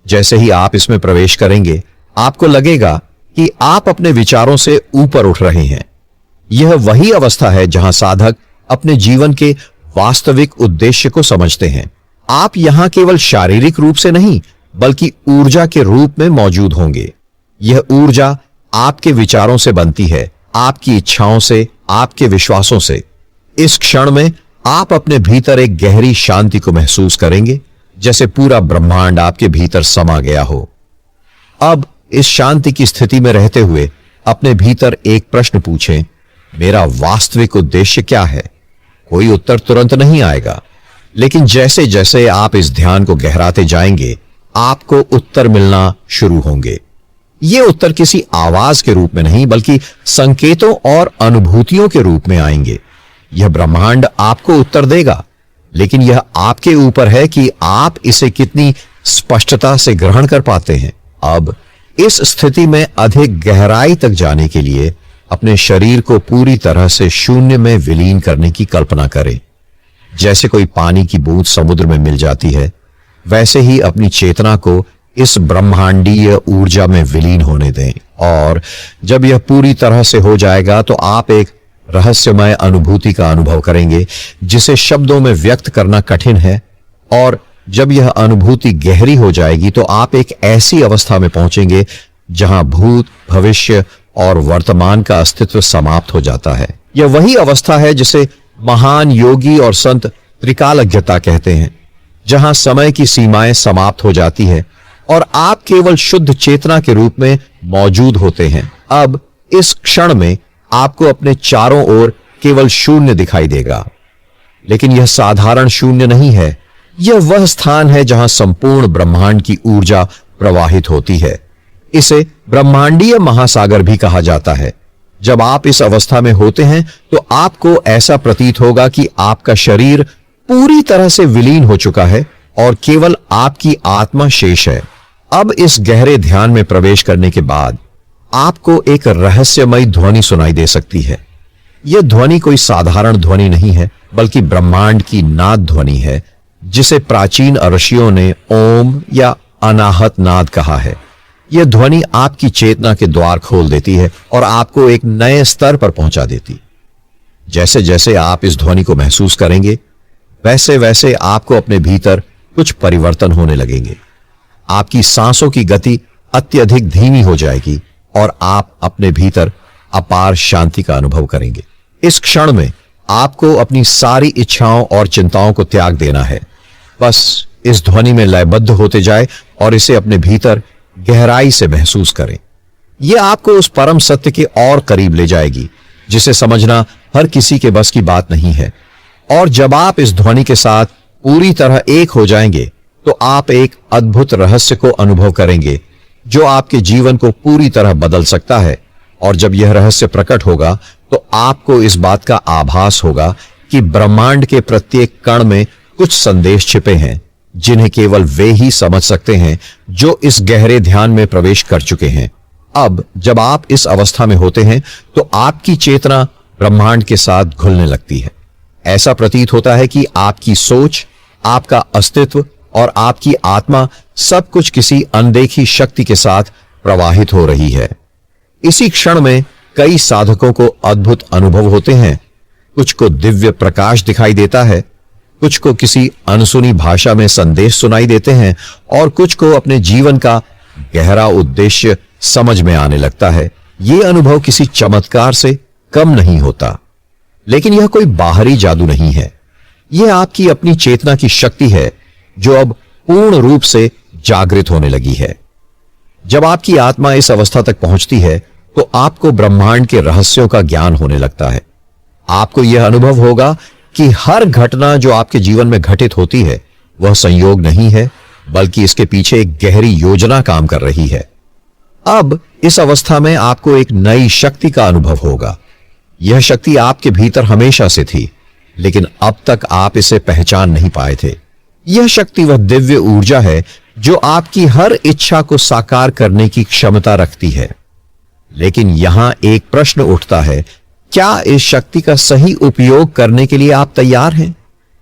Speaker 1: जैसे ही आप इसमें प्रवेश करेंगे, आपको लगेगा कि आप अपने विचारों से ऊपर उठ रहे हैं। यह वही अवस्था है जहां साधक अपने जीवन के वास्तविक उद्देश्य को समझते हैं। आप यहां केवल शारीरिक रूप से नहीं बल्कि ऊर्जा के रूप में मौजूद होंगे। यह ऊर्जा आपके विचारों से बनती है, आपकी इच्छाओं से, आपके विश्वासों से। इस क्षण में आप अपने भीतर एक गहरी शांति को महसूस करेंगे, जैसे पूरा ब्रह्मांड आपके भीतर समा गया हो। अब इस शांति की स्थिति में रहते हुए अपने भीतर एक प्रश्न पूछें, मेरा वास्तविक उद्देश्य क्या है? कोई उत्तर तुरंत नहीं आएगा, लेकिन जैसे जैसे आप इस ध्यान को गहराते जाएंगे, आपको उत्तर मिलना शुरू होंगे। ये उत्तर किसी आवाज के रूप में नहीं बल्कि संकेतों और अनुभूतियों के रूप में आएंगे। यह ब्रह्मांड आपको उत्तर देगा, लेकिन यह आपके ऊपर है कि आप इसे कितनी स्पष्टता से ग्रहण कर पाते हैं। अब इस स्थिति में अधिक गहराई तक जाने के लिए अपने शरीर को पूरी तरह से शून्य में विलीन करने की कल्पना करें। जैसे कोई पानी की बूंद समुद्र में मिल जाती है, वैसे ही अपनी चेतना को इस ब्रह्मांडीय ऊर्जा में विलीन होने दें। और जब यह पूरी तरह से हो जाएगा तो आप एक रहस्यमय अनुभूति का अनुभव करेंगे जिसे शब्दों में व्यक्त करना कठिन है। और जब यह अनुभूति गहरी हो जाएगी तो आप एक ऐसी अवस्था में पहुंचेंगे जहां भूत, भविष्य और वर्तमान का अस्तित्व समाप्त हो जाता है। यह वही अवस्था है जिसे महान योगी और संत त्रिकालज्ञता कहते हैं, जहां समय की सीमाएं समाप्त हो जाती है और आप केवल शुद्ध चेतना के रूप में मौजूद होते हैं। अब इस क्षण में आपको अपने चारों ओर केवल शून्य दिखाई देगा, लेकिन यह साधारण शून्य नहीं है। यह वह स्थान है जहां संपूर्ण ब्रह्मांड की ऊर्जा प्रवाहित होती है। इसे ब्रह्मांडीय महासागर भी कहा जाता है। जब आप इस अवस्था में होते हैं तो आपको ऐसा प्रतीत होगा कि आपका शरीर पूरी तरह से विलीन हो चुका है और केवल आपकी आत्मा शेष है। अब इस गहरे ध्यान में प्रवेश करने के बाद आपको एक रहस्यमयी ध्वनि सुनाई दे सकती है। यह ध्वनि कोई साधारण ध्वनि नहीं है, बल्कि ब्रह्मांड की नाद ध्वनि है, जिसे प्राचीन ऋषियों ने ओम या अनाहत नाद कहा है। यह ध्वनि आपकी चेतना के द्वार खोल देती है और आपको एक नए स्तर पर पहुंचा देती। जैसे जैसे आप इस ध्वनि को महसूस करेंगे, वैसे वैसे आपको अपने भीतर कुछ परिवर्तन होने लगेंगे। आपकी सांसों की गति अत्यधिक धीमी हो जाएगी और आप अपने भीतर अपार शांति का अनुभव करेंगे। इस क्षण में आपको अपनी सारी इच्छाओं और चिंताओं को त्याग देना है। बस इस ध्वनि में लयबद्ध होते जाए और इसे अपने भीतर गहराई से महसूस करें। यह आपको उस परम सत्य के और करीब ले जाएगी, जिसे समझना हर किसी के बस की बात नहीं है। और जब आप इस ध्वनि के साथ पूरी तरह एक हो जाएंगे, तो आप एक अद्भुत रहस्य को अनुभव करेंगे, जो आपके जीवन को पूरी तरह बदल सकता है। और जब यह रहस्य प्रकट होगा, तो आपको इस बात का आभास होगा कि ब्रह्मांड के प्रत्येक कण में कुछ संदेश छिपे हैं, जिन्हें केवल वे ही समझ सकते हैं जो इस गहरे ध्यान में प्रवेश कर चुके हैं। अब जब आप इस अवस्था में होते हैं, तो आपकी चेतना ब्रह्मांड के साथ घुलने लगती है। ऐसा प्रतीत होता है कि आपकी सोच, आपका अस्तित्व और आपकी आत्मा सब कुछ किसी अनदेखी शक्ति के साथ प्रवाहित हो रही है। इसी क्षण में कई साधकों को अद्भुत अनुभव होते हैं। कुछ को दिव्य प्रकाश दिखाई देता है, कुछ को किसी अनसुनी भाषा में संदेश सुनाई देते हैं और कुछ को अपने जीवन का गहरा उद्देश्य समझ में आने लगता है। यह अनुभव किसी चमत्कार से कम नहीं होता, लेकिन यह कोई बाहरी जादू नहीं है। यह आपकी अपनी चेतना की शक्ति है, जो अब पूर्ण रूप से जागृत होने लगी है। जब आपकी आत्मा इस अवस्था तक पहुंचती है, तो आपको ब्रह्मांड के रहस्यों का ज्ञान होने लगता है। आपको यह अनुभव होगा कि हर घटना जो आपके जीवन में घटित होती है, वह संयोग नहीं है, बल्कि इसके पीछे एक गहरी योजना काम कर रही है। अब इस अवस्था में आपको एक नई शक्ति का अनुभव होगा। यह शक्ति आपके भीतर हमेशा से थी, लेकिन अब तक आप इसे पहचान नहीं पाए थे। यह शक्ति वह दिव्य ऊर्जा है जो आपकी हर इच्छा को साकार करने की क्षमता रखती है। लेकिन यहां एक प्रश्न उठता है, क्या इस शक्ति का सही उपयोग करने के लिए आप तैयार हैं?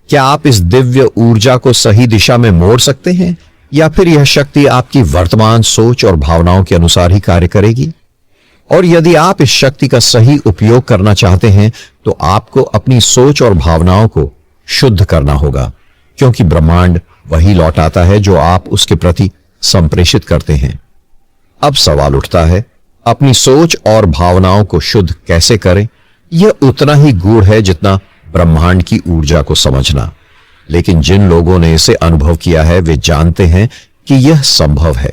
Speaker 1: क्या आप इस दिव्य ऊर्जा को सही दिशा में मोड़ सकते हैं, या फिर यह शक्ति आपकी वर्तमान सोच और भावनाओं के अनुसार ही कार्य करेगी? और यदि आप इस शक्ति का सही उपयोग करना चाहते हैं, तो आपको अपनी सोच और भावनाओं को शुद्ध करना होगा, क्योंकि ब्रह्मांड वही लौटाता है जो आप उसके प्रति संप्रेषित करते हैं। अब सवाल उठता है, अपनी सोच और भावनाओं को शुद्ध कैसे करें? यह उतना ही गूढ़ है जितना ब्रह्मांड की ऊर्जा को समझना। लेकिन जिन लोगों ने इसे अनुभव किया है, वे जानते हैं कि यह संभव है।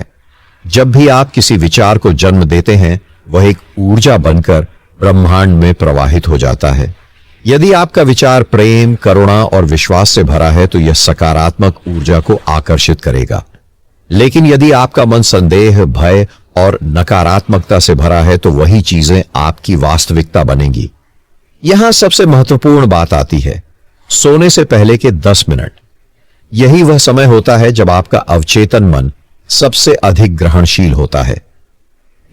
Speaker 1: जब भी आप किसी विचार को जन्म देते हैं, वह एक ऊर्जा बनकर ब्रह्मांड में प्रवाहित हो जाता है। यदि आपका विचार प्रेम, करुणा और विश्वास से भरा है, तो यह सकारात्मक ऊर्जा को आकर्षित करेगा। लेकिन यदि आपका मन संदेह, भय और नकारात्मकता से भरा है, तो वही चीजें आपकी वास्तविकता बनेंगी। यहां सबसे महत्वपूर्ण बात आती है, सोने से पहले के 10 मिनट। यही वह समय होता है जब आपका अवचेतन मन सबसे अधिक ग्रहणशील होता है।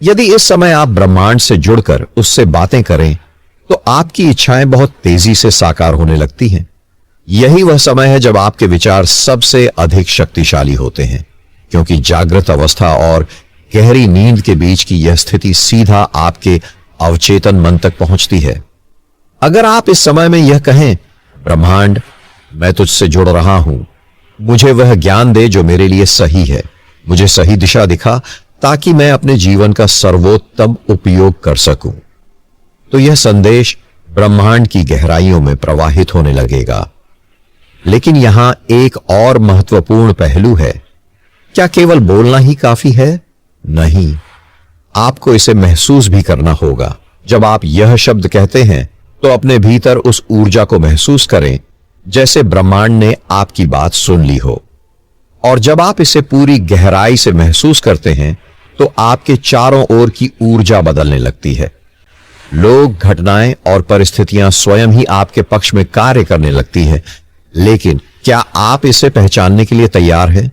Speaker 1: यदि इस समय आप ब्रह्मांड से जुड़कर उससे बातें करें, तो आपकी इच्छाएं बहुत तेजी से साकार होने लगती हैं। यही वह समय है जब आपके विचार सबसे अधिक शक्तिशाली होते हैं, क्योंकि जागृत अवस्था और गहरी नींद के बीच की यह स्थिति सीधा आपके अवचेतन मन तक पहुंचती है। अगर आप इस समय में यह कहें, ब्रह्मांड, मैं तुझसे जुड़ रहा हूं, मुझे वह ज्ञान दे जो मेरे लिए सही है, मुझे सही दिशा दिखा ताकि मैं अपने जीवन का सर्वोत्तम उपयोग कर सकूं। तो यह संदेश ब्रह्मांड की गहराइयों में प्रवाहित होने लगेगा। लेकिन यहां एक और महत्वपूर्ण पहलू है। क्या केवल बोलना ही काफी है? नहीं, आपको इसे महसूस भी करना होगा। जब आप यह शब्द कहते हैं तो अपने भीतर उस ऊर्जा को महसूस करें जैसे ब्रह्मांड ने आपकी बात सुन ली हो। और जब आप इसे पूरी गहराई से महसूस करते हैं तो आपके चारों ओर की ऊर्जा बदलने लगती है। लोग, घटनाएं और परिस्थितियां स्वयं ही आपके पक्ष में कार्य करने लगती है। लेकिन क्या आप इसे पहचानने के लिए तैयार हैं?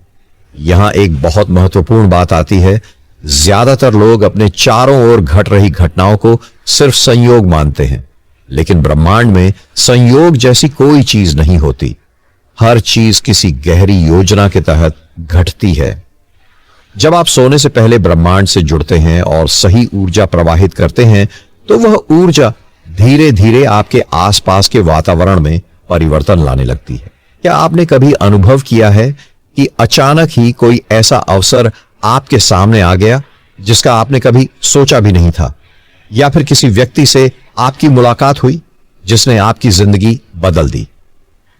Speaker 1: यहां एक बहुत महत्वपूर्ण बात आती है। ज्यादातर लोग अपने चारों ओर घट रही घटनाओं को सिर्फ संयोग मानते हैं, लेकिन ब्रह्मांड में संयोग जैसी कोई चीज नहीं होती। हर चीज किसी गहरी योजना के तहत घटती है। जब आप सोने से पहले ब्रह्मांड से जुड़ते हैं और सही ऊर्जा प्रवाहित करते हैं तो वह ऊर्जा धीरे धीरे आपके आसपास के वातावरण में परिवर्तन लाने लगती है। क्या आपने कभी अनुभव किया है कि अचानक ही कोई ऐसा अवसर आपके सामने आ गया जिसका आपने कभी सोचा भी नहीं था, या फिर किसी व्यक्ति से आपकी मुलाकात हुई जिसने आपकी जिंदगी बदल दी?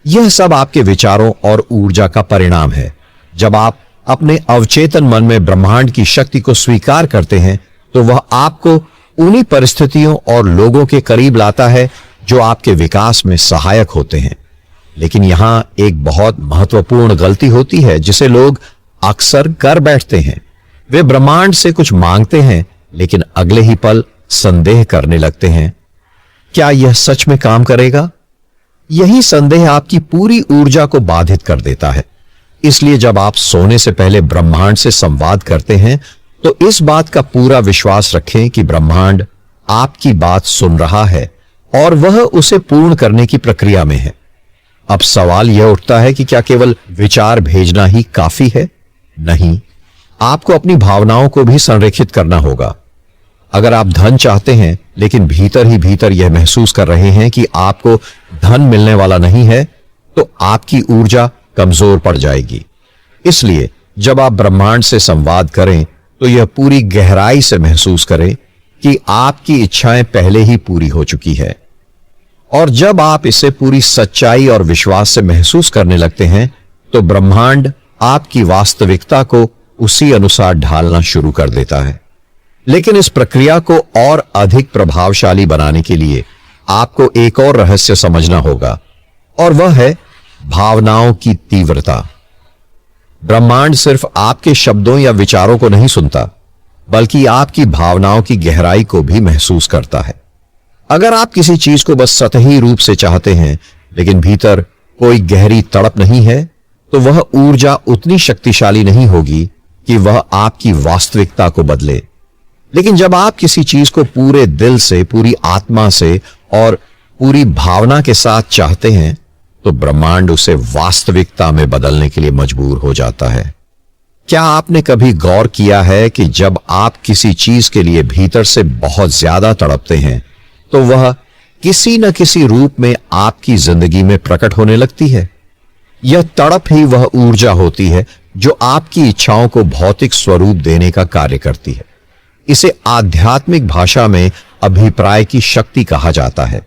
Speaker 1: यह सब आपके विचारों और ऊर्जा का परिणाम है। जब आप अपने अवचेतन मन में ब्रह्मांड की शक्ति को स्वीकार करते हैं तो वह आपको उन्हीं परिस्थितियों और लोगों के करीब लाता है जो आपके विकास में सहायक होते हैं। लेकिन यहां एक बहुत महत्वपूर्ण गलती होती है जिसे लोग अक्सर कर बैठते हैं। वे ब्रह्मांड से कुछ मांगते हैं लेकिन अगले ही पल संदेह करने लगते हैं, क्या यह सच में काम करेगा? यही संदेह आपकी पूरी ऊर्जा को बाधित कर देता है। इसलिए जब आप सोने से पहले ब्रह्मांड से संवाद करते हैं तो इस बात का पूरा विश्वास रखें कि ब्रह्मांड आपकी बात सुन रहा है और वह उसे पूर्ण करने की प्रक्रिया में है। अब सवाल यह उठता है कि क्या केवल विचार भेजना ही काफी है? नहीं, आपको अपनी भावनाओं को भी संरेखित करना होगा। अगर आप धन चाहते हैं लेकिन भीतर ही भीतर यह महसूस कर रहे हैं कि आपको धन मिलने वाला नहीं है, तो आपकी ऊर्जा कमजोर पड़ जाएगी। इसलिए जब आप ब्रह्मांड से संवाद करें तो यह पूरी गहराई से महसूस करें कि आपकी इच्छाएं पहले ही पूरी हो चुकी है। और जब आप इसे पूरी सच्चाई और विश्वास से महसूस करने लगते हैं तो ब्रह्मांड आपकी वास्तविकता को उसी अनुसार ढालना शुरू कर देता है। लेकिन इस प्रक्रिया को और अधिक प्रभावशाली बनाने के लिए आपको एक और रहस्य समझना होगा, और वह है भावनाओं की तीव्रता। ब्रह्मांड सिर्फ आपके शब्दों या विचारों को नहीं सुनता, बल्कि आपकी भावनाओं की गहराई को भी महसूस करता है। अगर आप किसी चीज को बस सतही रूप से चाहते हैं लेकिन भीतर कोई गहरी तड़प नहीं है, तो वह ऊर्जा उतनी शक्तिशाली नहीं होगी कि वह आपकी वास्तविकता को बदले। लेकिन जब आप किसी चीज को पूरे दिल से, पूरी आत्मा से और पूरी भावना के साथ चाहते हैं तो ब्रह्मांड उसे वास्तविकता में बदलने के लिए मजबूर हो जाता है। क्या आपने कभी गौर किया है कि जब आप किसी चीज के लिए भीतर से बहुत ज्यादा तड़पते हैं तो वह किसी न किसी रूप में आपकी जिंदगी में प्रकट होने लगती है? यह तड़प ही वह ऊर्जा होती है जो आपकी इच्छाओं को भौतिक स्वरूप देने का कार्य करती है। इसे आध्यात्मिक भाषा में अभिप्राय की शक्ति कहा जाता है।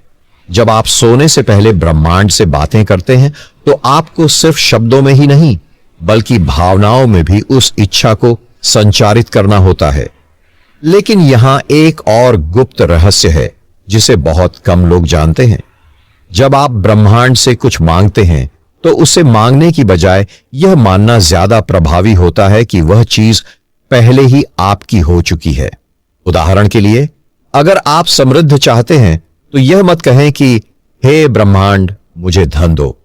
Speaker 1: जब आप सोने से पहले ब्रह्मांड से बातें करते हैं तो आपको सिर्फ शब्दों में ही नहीं बल्कि भावनाओं में भी उस इच्छा को संचारित करना होता है। लेकिन यहां एक और गुप्त रहस्य है जिसे बहुत कम लोग जानते हैं। जब आप ब्रह्मांड से कुछ मांगते हैं तो उसे मांगने की बजाय यह मानना ज्यादा प्रभावी होता है कि वह चीज पहले ही आपकी हो चुकी है। उदाहरण के लिए, अगर आप समृद्ध चाहते हैं तो यह मत कहें कि हे ब्रह्मांड मुझे धन दो,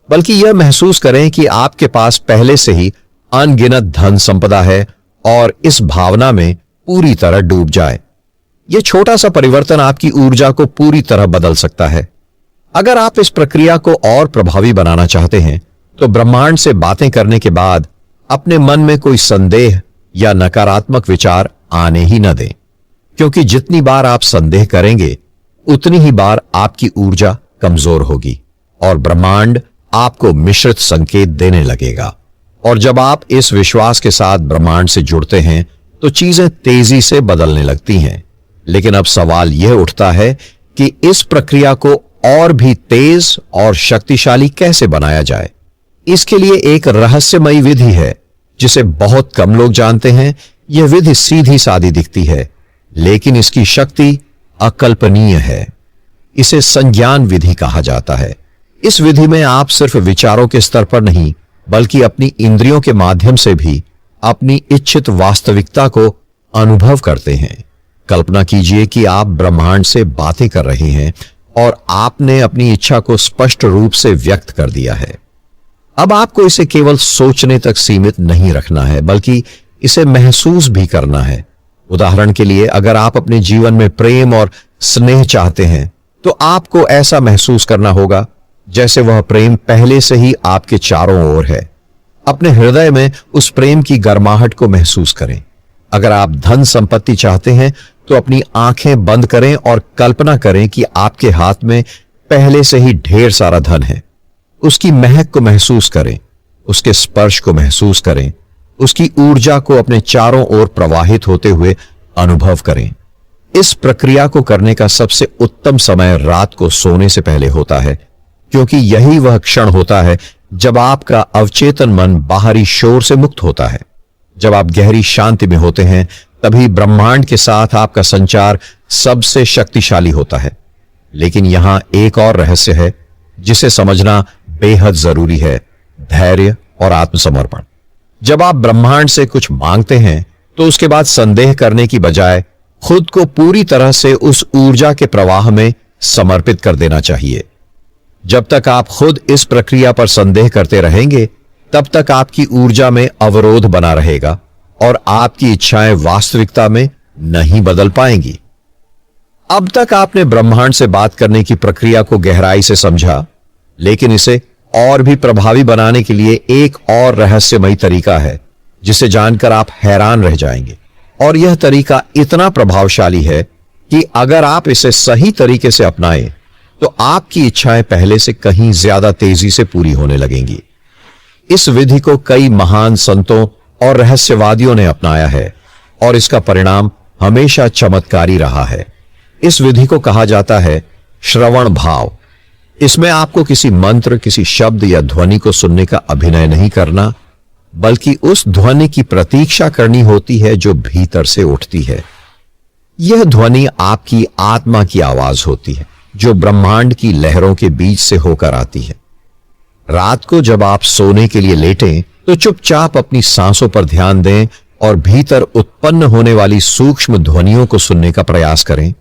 Speaker 1: बल्कि यह महसूस करें कि आपके पास पहले से ही अनगिनत धन संपदा है और इस भावना में पूरी तरह डूब जाए। यह छोटा सा परिवर्तन आपकी ऊर्जा को पूरी तरह बदल सकता है। अगर आप इस प्रक्रिया को और प्रभावी बनाना चाहते हैं तो ब्रह्मांड से बातें करने के बाद अपने मन में कोई संदेह या नकारात्मक विचार आने ही न दें, क्योंकि जितनी बार आप संदेह करेंगे उतनी ही बार आपकी ऊर्जा कमजोर होगी और ब्रह्मांड आपको मिश्रित संकेत देने लगेगा। और जब आप इस विश्वास के साथ ब्रह्मांड से जुड़ते हैं तो चीजें तेजी से बदलने लगती हैं। लेकिन अब सवाल यह उठता है कि इस प्रक्रिया को और भी तेज और शक्तिशाली कैसे बनाया जाए। इसके लिए एक रहस्यमयी विधि है जिसे बहुत कम लोग जानते हैं। यह विधि सीधी सादी दिखती है, लेकिन इसकी शक्ति अकल्पनीय है। इसे संज्ञान विधि कहा जाता है। इस विधि में आप सिर्फ विचारों के स्तर पर नहीं, बल्कि अपनी इंद्रियों के माध्यम से भी अपनी इच्छित वास्तविकता को अनुभव करते हैं। कल्पना कीजिए कि आप ब्रह्मांड से बातें कर रहे हैं और आपने अपनी इच्छा को स्पष्ट रूप से व्यक्त कर दिया है। अब आपको इसे केवल सोचने तक सीमित नहीं रखना है, बल्कि इसे महसूस भी करना है। उदाहरण के लिए, अगर आप अपने जीवन में प्रेम और स्नेह चाहते हैं, तो आपको ऐसा महसूस करना होगा जैसे वह प्रेम पहले से ही आपके चारों ओर है। अपने हृदय में उस प्रेम की गर्माहट को महसूस करें। अगर आप धन संपत्ति चाहते हैं, तो अपनी आंखें बंद करें और कल्पना करें कि आपके हाथ में पहले से ही ढेर सारा धन है। उसकी महक को महसूस करें, उसके स्पर्श को महसूस करें, उसकी ऊर्जा को अपने चारों ओर प्रवाहित होते हुए अनुभव करें। इस प्रक्रिया को करने का सबसे उत्तम समय रात को सोने से पहले होता है, क्योंकि यही वह क्षण होता है जब आपका अवचेतन मन बाहरी शोर से मुक्त होता है। जब आप गहरी शांति में होते हैं, तभी ब्रह्मांड के साथ आपका संचार सबसे शक्तिशाली होता है। लेकिन यहां एक और रहस्य है जिसे समझना बेहद जरूरी है: धैर्य और आत्मसमर्पण। जब आप ब्रह्मांड से कुछ मांगते हैं, तो उसके बाद संदेह करने की बजाय खुद को पूरी तरह से उस ऊर्जा के प्रवाह में समर्पित कर देना चाहिए। जब तक आप खुद इस प्रक्रिया पर संदेह करते रहेंगे, तब तक आपकी ऊर्जा में अवरोध बना रहेगा और आपकी इच्छाएं वास्तविकता में नहीं बदल पाएंगी। अब तक आपने ब्रह्मांड से बात करने की प्रक्रिया को गहराई से समझा, लेकिन इसे और भी प्रभावी बनाने के लिए एक और रहस्यमयी तरीका है जिसे जानकर आप हैरान रह जाएंगे। और यह तरीका इतना प्रभावशाली है कि अगर आप इसे सही तरीके से अपनाएं, तो आपकी इच्छाएं पहले से कहीं ज्यादा तेजी से पूरी होने लगेंगी। इस विधि को कई महान संतों और रहस्यवादियों ने अपनाया है और इसका परिणाम हमेशा चमत्कारी रहा है। इस विधि को कहा जाता है श्रवण भाव। इसमें आपको किसी मंत्र, किसी शब्द या ध्वनि को सुनने का अभिनय नहीं करना, बल्कि उस ध्वनि की प्रतीक्षा करनी होती है जो भीतर से उठती है। यह ध्वनि आपकी आत्मा की आवाज होती है, जो ब्रह्मांड की लहरों के बीच से होकर आती है। रात को जब आप सोने के लिए लेटें, तो चुपचाप अपनी सांसों पर ध्यान दें और भीतर उत्पन्न होने वाली सूक्ष्म ध्वनियों को सुनने का प्रयास करें।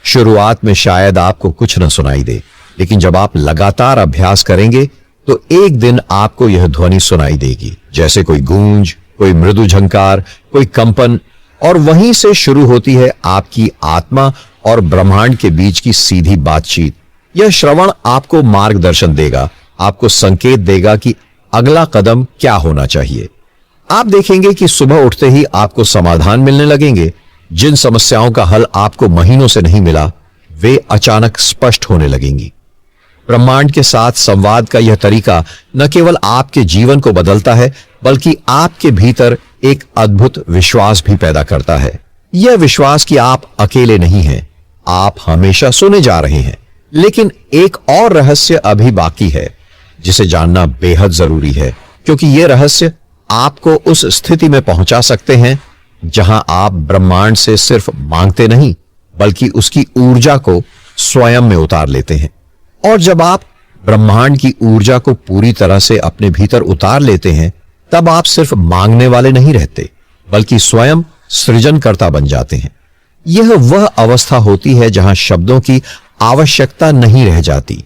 Speaker 1: शुरुआत में शायद आपको कुछ न सुनाई दे, लेकिन जब आप लगातार अभ्यास करेंगे, तो एक दिन आपको यह ध्वनि सुनाई देगी, जैसे कोई गूंज, कोई मृदु झंकार, कोई कंपन। और वहीं से शुरू होती है आपकी आत्मा और ब्रह्मांड के बीच की सीधी बातचीत। यह श्रवण आपको मार्गदर्शन देगा, आपको संकेत देगा कि अगला कदम क्या होना चाहिए। आप देखेंगे कि सुबह उठते ही आपको समाधान मिलने लगेंगे। जिन समस्याओं का हल आपको महीनों से नहीं मिला, वे अचानक स्पष्ट होने लगेंगी। ब्रह्मांड के साथ संवाद का यह तरीका न केवल आपके जीवन को बदलता है, बल्कि आपके भीतर एक अद्भुत विश्वास भी पैदा करता है। यह विश्वास कि आप अकेले नहीं हैं, आप हमेशा सुने जा रहे हैं। लेकिन एक और रहस्य अभी बाकी है जिसे जानना बेहद जरूरी है, क्योंकि यह रहस्य आपको उस स्थिति में पहुंचा सकते हैं जहां आप ब्रह्मांड से सिर्फ मांगते नहीं, बल्कि उसकी ऊर्जा को स्वयं में उतार लेते हैं। और जब आप ब्रह्मांड की ऊर्जा को पूरी तरह से अपने भीतर उतार लेते हैं, तब आप सिर्फ मांगने वाले नहीं रहते, बल्कि स्वयं सृजनकर्ता बन जाते हैं। यह वह अवस्था होती है जहां शब्दों की आवश्यकता नहीं रह जाती,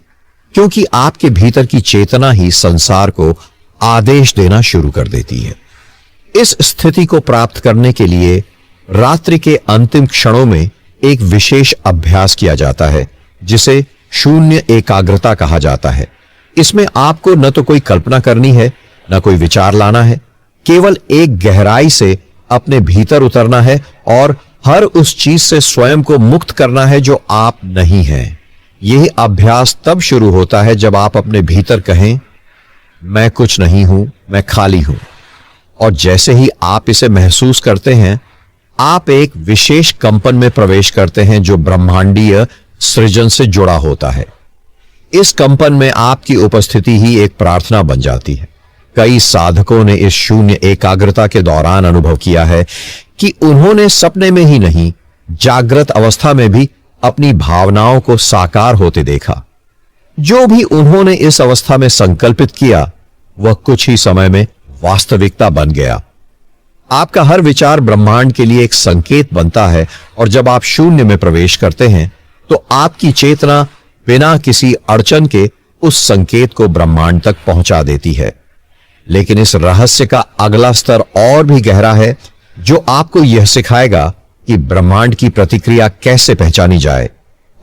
Speaker 1: क्योंकि आपके भीतर की चेतना ही संसार को आदेश देना शुरू कर देती है। इस स्थिति को प्राप्त करने के लिए रात्रि के अंतिम क्षणों में एक विशेष अभ्यास किया जाता है, जिसे शून्य एकाग्रता कहा जाता है। इसमें आपको न तो कोई कल्पना करनी है, न कोई विचार लाना है, केवल एक गहराई से अपने भीतर उतरना है और हर उस चीज से स्वयं को मुक्त करना है जो आप नहीं हैं। यह अभ्यास तब शुरू होता है जब आप अपने भीतर कहें, मैं कुछ नहीं हूं, मैं खाली हूं। और जैसे ही आप इसे महसूस करते हैं, आप एक विशेष कंपन में प्रवेश करते हैं जो ब्रह्मांडीय सृजन से जुड़ा होता है। इस कंपन में आपकी उपस्थिति ही एक प्रार्थना बन जाती है। कई साधकों ने इस शून्य एकाग्रता के दौरान अनुभव किया है कि उन्होंने सपने में ही नहीं, जागृत अवस्था में भी अपनी भावनाओं को साकार होते देखा। जो भी उन्होंने इस अवस्था में संकल्पित किया वह कुछ ही समय में वास्तविकता बन गया। आपका हर विचार ब्रह्मांड के लिए एक संकेत बनता है और जब आप शून्य में प्रवेश करते हैं तो आपकी चेतना बिना किसी अड़चन के उस संकेत को ब्रह्मांड तक पहुंचा देती है। लेकिन इस रहस्य का अगला स्तर और भी गहरा है जो आपको यह सिखाएगा कि ब्रह्मांड की प्रतिक्रिया कैसे पहचानी जाए।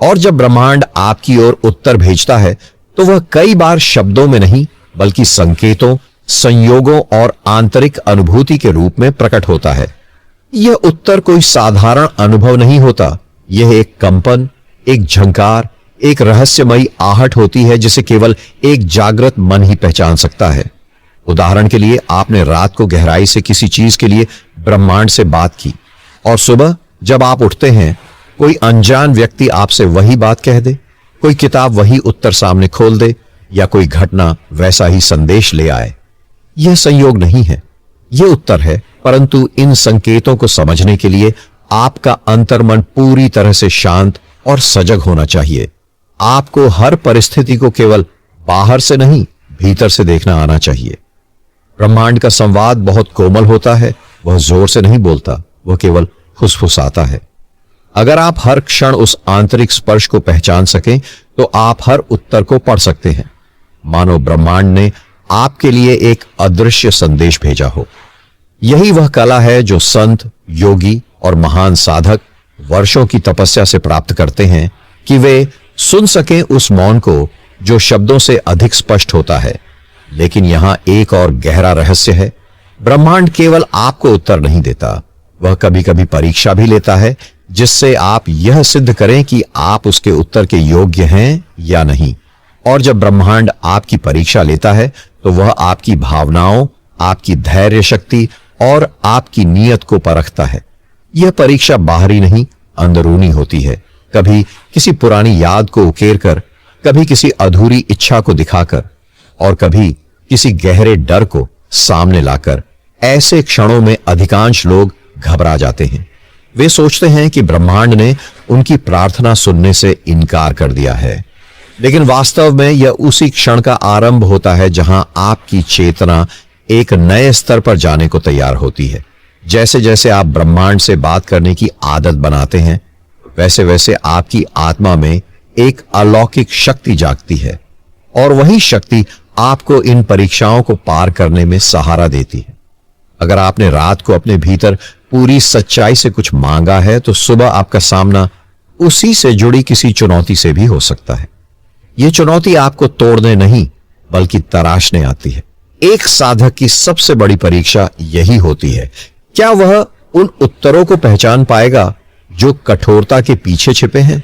Speaker 1: और जब ब्रह्मांड आपकी ओर उत्तर भेजता है तो वह कई बार शब्दों में नहीं बल्कि संकेतों, संयोगों और आंतरिक अनुभूति के रूप में प्रकट होता है। यह उत्तर कोई साधारण अनुभव नहीं होता। यह एक कंपन, एक झंकार, एक रहस्यमयी आहट होती है जिसे केवल एक जागृत मन ही पहचान सकता है। उदाहरण के लिए, आपने रात को गहराई से किसी चीज के लिए ब्रह्मांड से बात की और सुबह जब आप उठते हैं कोई अनजान व्यक्ति आपसे वही बात कह दे, कोई किताब वही उत्तर सामने खोल दे या कोई घटना वैसा ही संदेश ले आए। यह संयोग नहीं है, यह उत्तर है। परंतु इन संकेतों को समझने के लिए आपका अंतर्मन पूरी तरह से शांत और सजग होना चाहिए। आपको हर परिस्थिति को केवल बाहर से नहीं भीतर से देखना आना चाहिए। ब्रह्मांड का संवाद बहुत कोमल होता है। वह जोर से नहीं बोलता, वह केवल फुसफुसाता है। अगर आप हर क्षण उस आंतरिक स्पर्श को पहचान सकें तो आप हर उत्तर को पढ़ सकते हैं, मानो ब्रह्मांड ने आपके लिए एक अदृश्य संदेश भेजा हो। यही वह कला है जो संत, योगी और महान साधक वर्षों की तपस्या से प्राप्त करते हैं कि वे सुन सकें उस मौन को जो शब्दों से अधिक स्पष्ट होता है। लेकिन यहां एक और गहरा रहस्य है। ब्रह्मांड केवल आपको उत्तर नहीं देता, वह कभी कभी परीक्षा भी लेता है जिससे आप यह सिद्ध करें कि आप उसके उत्तर के योग्य हैं या नहीं। और जब ब्रह्मांड आपकी परीक्षा लेता है तो वह आपकी भावनाओं, आपकी धैर्य शक्ति और आपकी नीयत को परखता है। यह परीक्षा बाहरी नहीं, अंदरूनी होती है। कभी किसी पुरानी याद को उकेरकर, कभी किसी अधूरी इच्छा को दिखाकर और कभी किसी गहरे डर को सामने लाकर। ऐसे क्षणों में अधिकांश लोग घबरा जाते हैं। वे सोचते हैं कि ब्रह्मांड ने उनकी प्रार्थना सुनने से इनकार कर दिया है। लेकिन वास्तव में यह उसी क्षण का आरंभ होता है जहां आपकी चेतना एक नए स्तर पर जाने को तैयार होती है। जैसे जैसे आप ब्रह्मांड से बात करने की आदत बनाते हैं वैसे वैसे आपकी आत्मा में एक अलौकिक शक्ति जागती है और वही शक्ति आपको इन परीक्षाओं को पार करने में सहारा देती है। अगर आपने रात को अपने भीतर पूरी सच्चाई से कुछ मांगा है तो सुबह आपका सामना उसी से जुड़ी किसी चुनौती से भी हो सकता है। यह चुनौती आपको तोड़ने नहीं बल्कि तराशने आती है। एक साधक की सबसे बड़ी परीक्षा यही होती है, क्या वह उन उत्तरों को पहचान पाएगा जो कठोरता के पीछे छिपे हैं?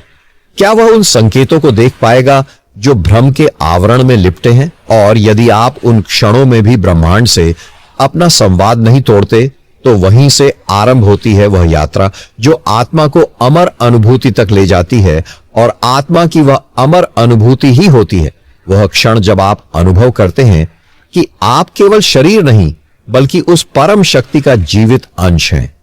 Speaker 1: क्या वह उन संकेतों को देख पाएगा जो भ्रम के आवरण में लिपटे हैं? और यदि आप उन क्षणों में भी ब्रह्मांड से अपना संवाद नहीं तोड़ते तो वहीं से आरंभ होती है वह यात्रा जो आत्मा को अमर अनुभूति तक ले जाती है। और आत्मा की वह अमर अनुभूति ही होती है वह क्षण जब आप अनुभव करते हैं कि आप केवल शरीर नहीं बल्कि उस परम शक्ति का जीवित अंश हैं।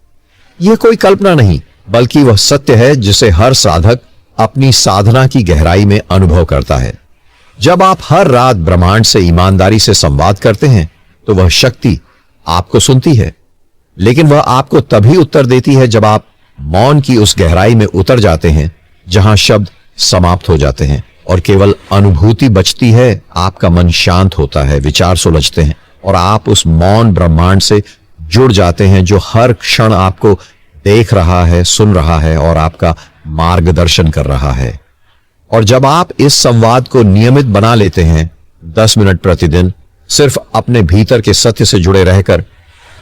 Speaker 1: यह कोई कल्पना नहीं बल्कि वह सत्य है जिसे हर साधक अपनी साधना की गहराई में अनुभव करता है। जब आप हर रात ब्रह्मांड से ईमानदारी से संवाद करते हैं तो वह शक्ति आपको सुनती है, लेकिन वह आपको तभी उत्तर देती है जब आप मौन की उस गहराई में उतर जाते हैं जहां शब्द समाप्त हो जाते हैं और केवल अनुभूति बचती है। आपका मन शांत होता है, विचार सुलझते हैं और आप उस मौन ब्रह्मांड से जुड़ जाते हैं जो हर क्षण आपको देख रहा है, सुन रहा है और आपका मार्गदर्शन कर रहा है। और जब आप इस संवाद को नियमित बना लेते हैं 10 मिनट प्रतिदिन सिर्फ अपने भीतर के सत्य से जुड़े रहकर,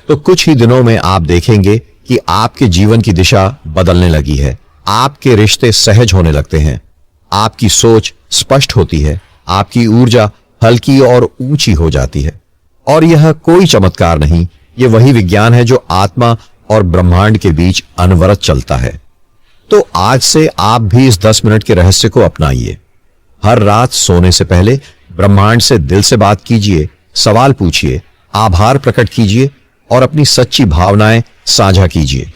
Speaker 1: तो कुछ ही दिनों में आप देखेंगे कि आपके जीवन की दिशा बदलने लगी है। आपके रिश्ते सहज होने लगते हैं, आपकी सोच स्पष्ट होती है, आपकी ऊर्जा हल्की और ऊंची हो जाती है। और यह कोई चमत्कार नहीं, यह वही विज्ञान है जो आत्मा और ब्रह्मांड के बीच अनवरत चलता है। तो आज से आप भी इस 10 मिनट के रहस्य को अपनाइए। हर रात सोने से पहले ब्रह्मांड से दिल से बात कीजिए, सवाल पूछिए, आभार प्रकट कीजिए और अपनी सच्ची भावनाएं साझा कीजिए।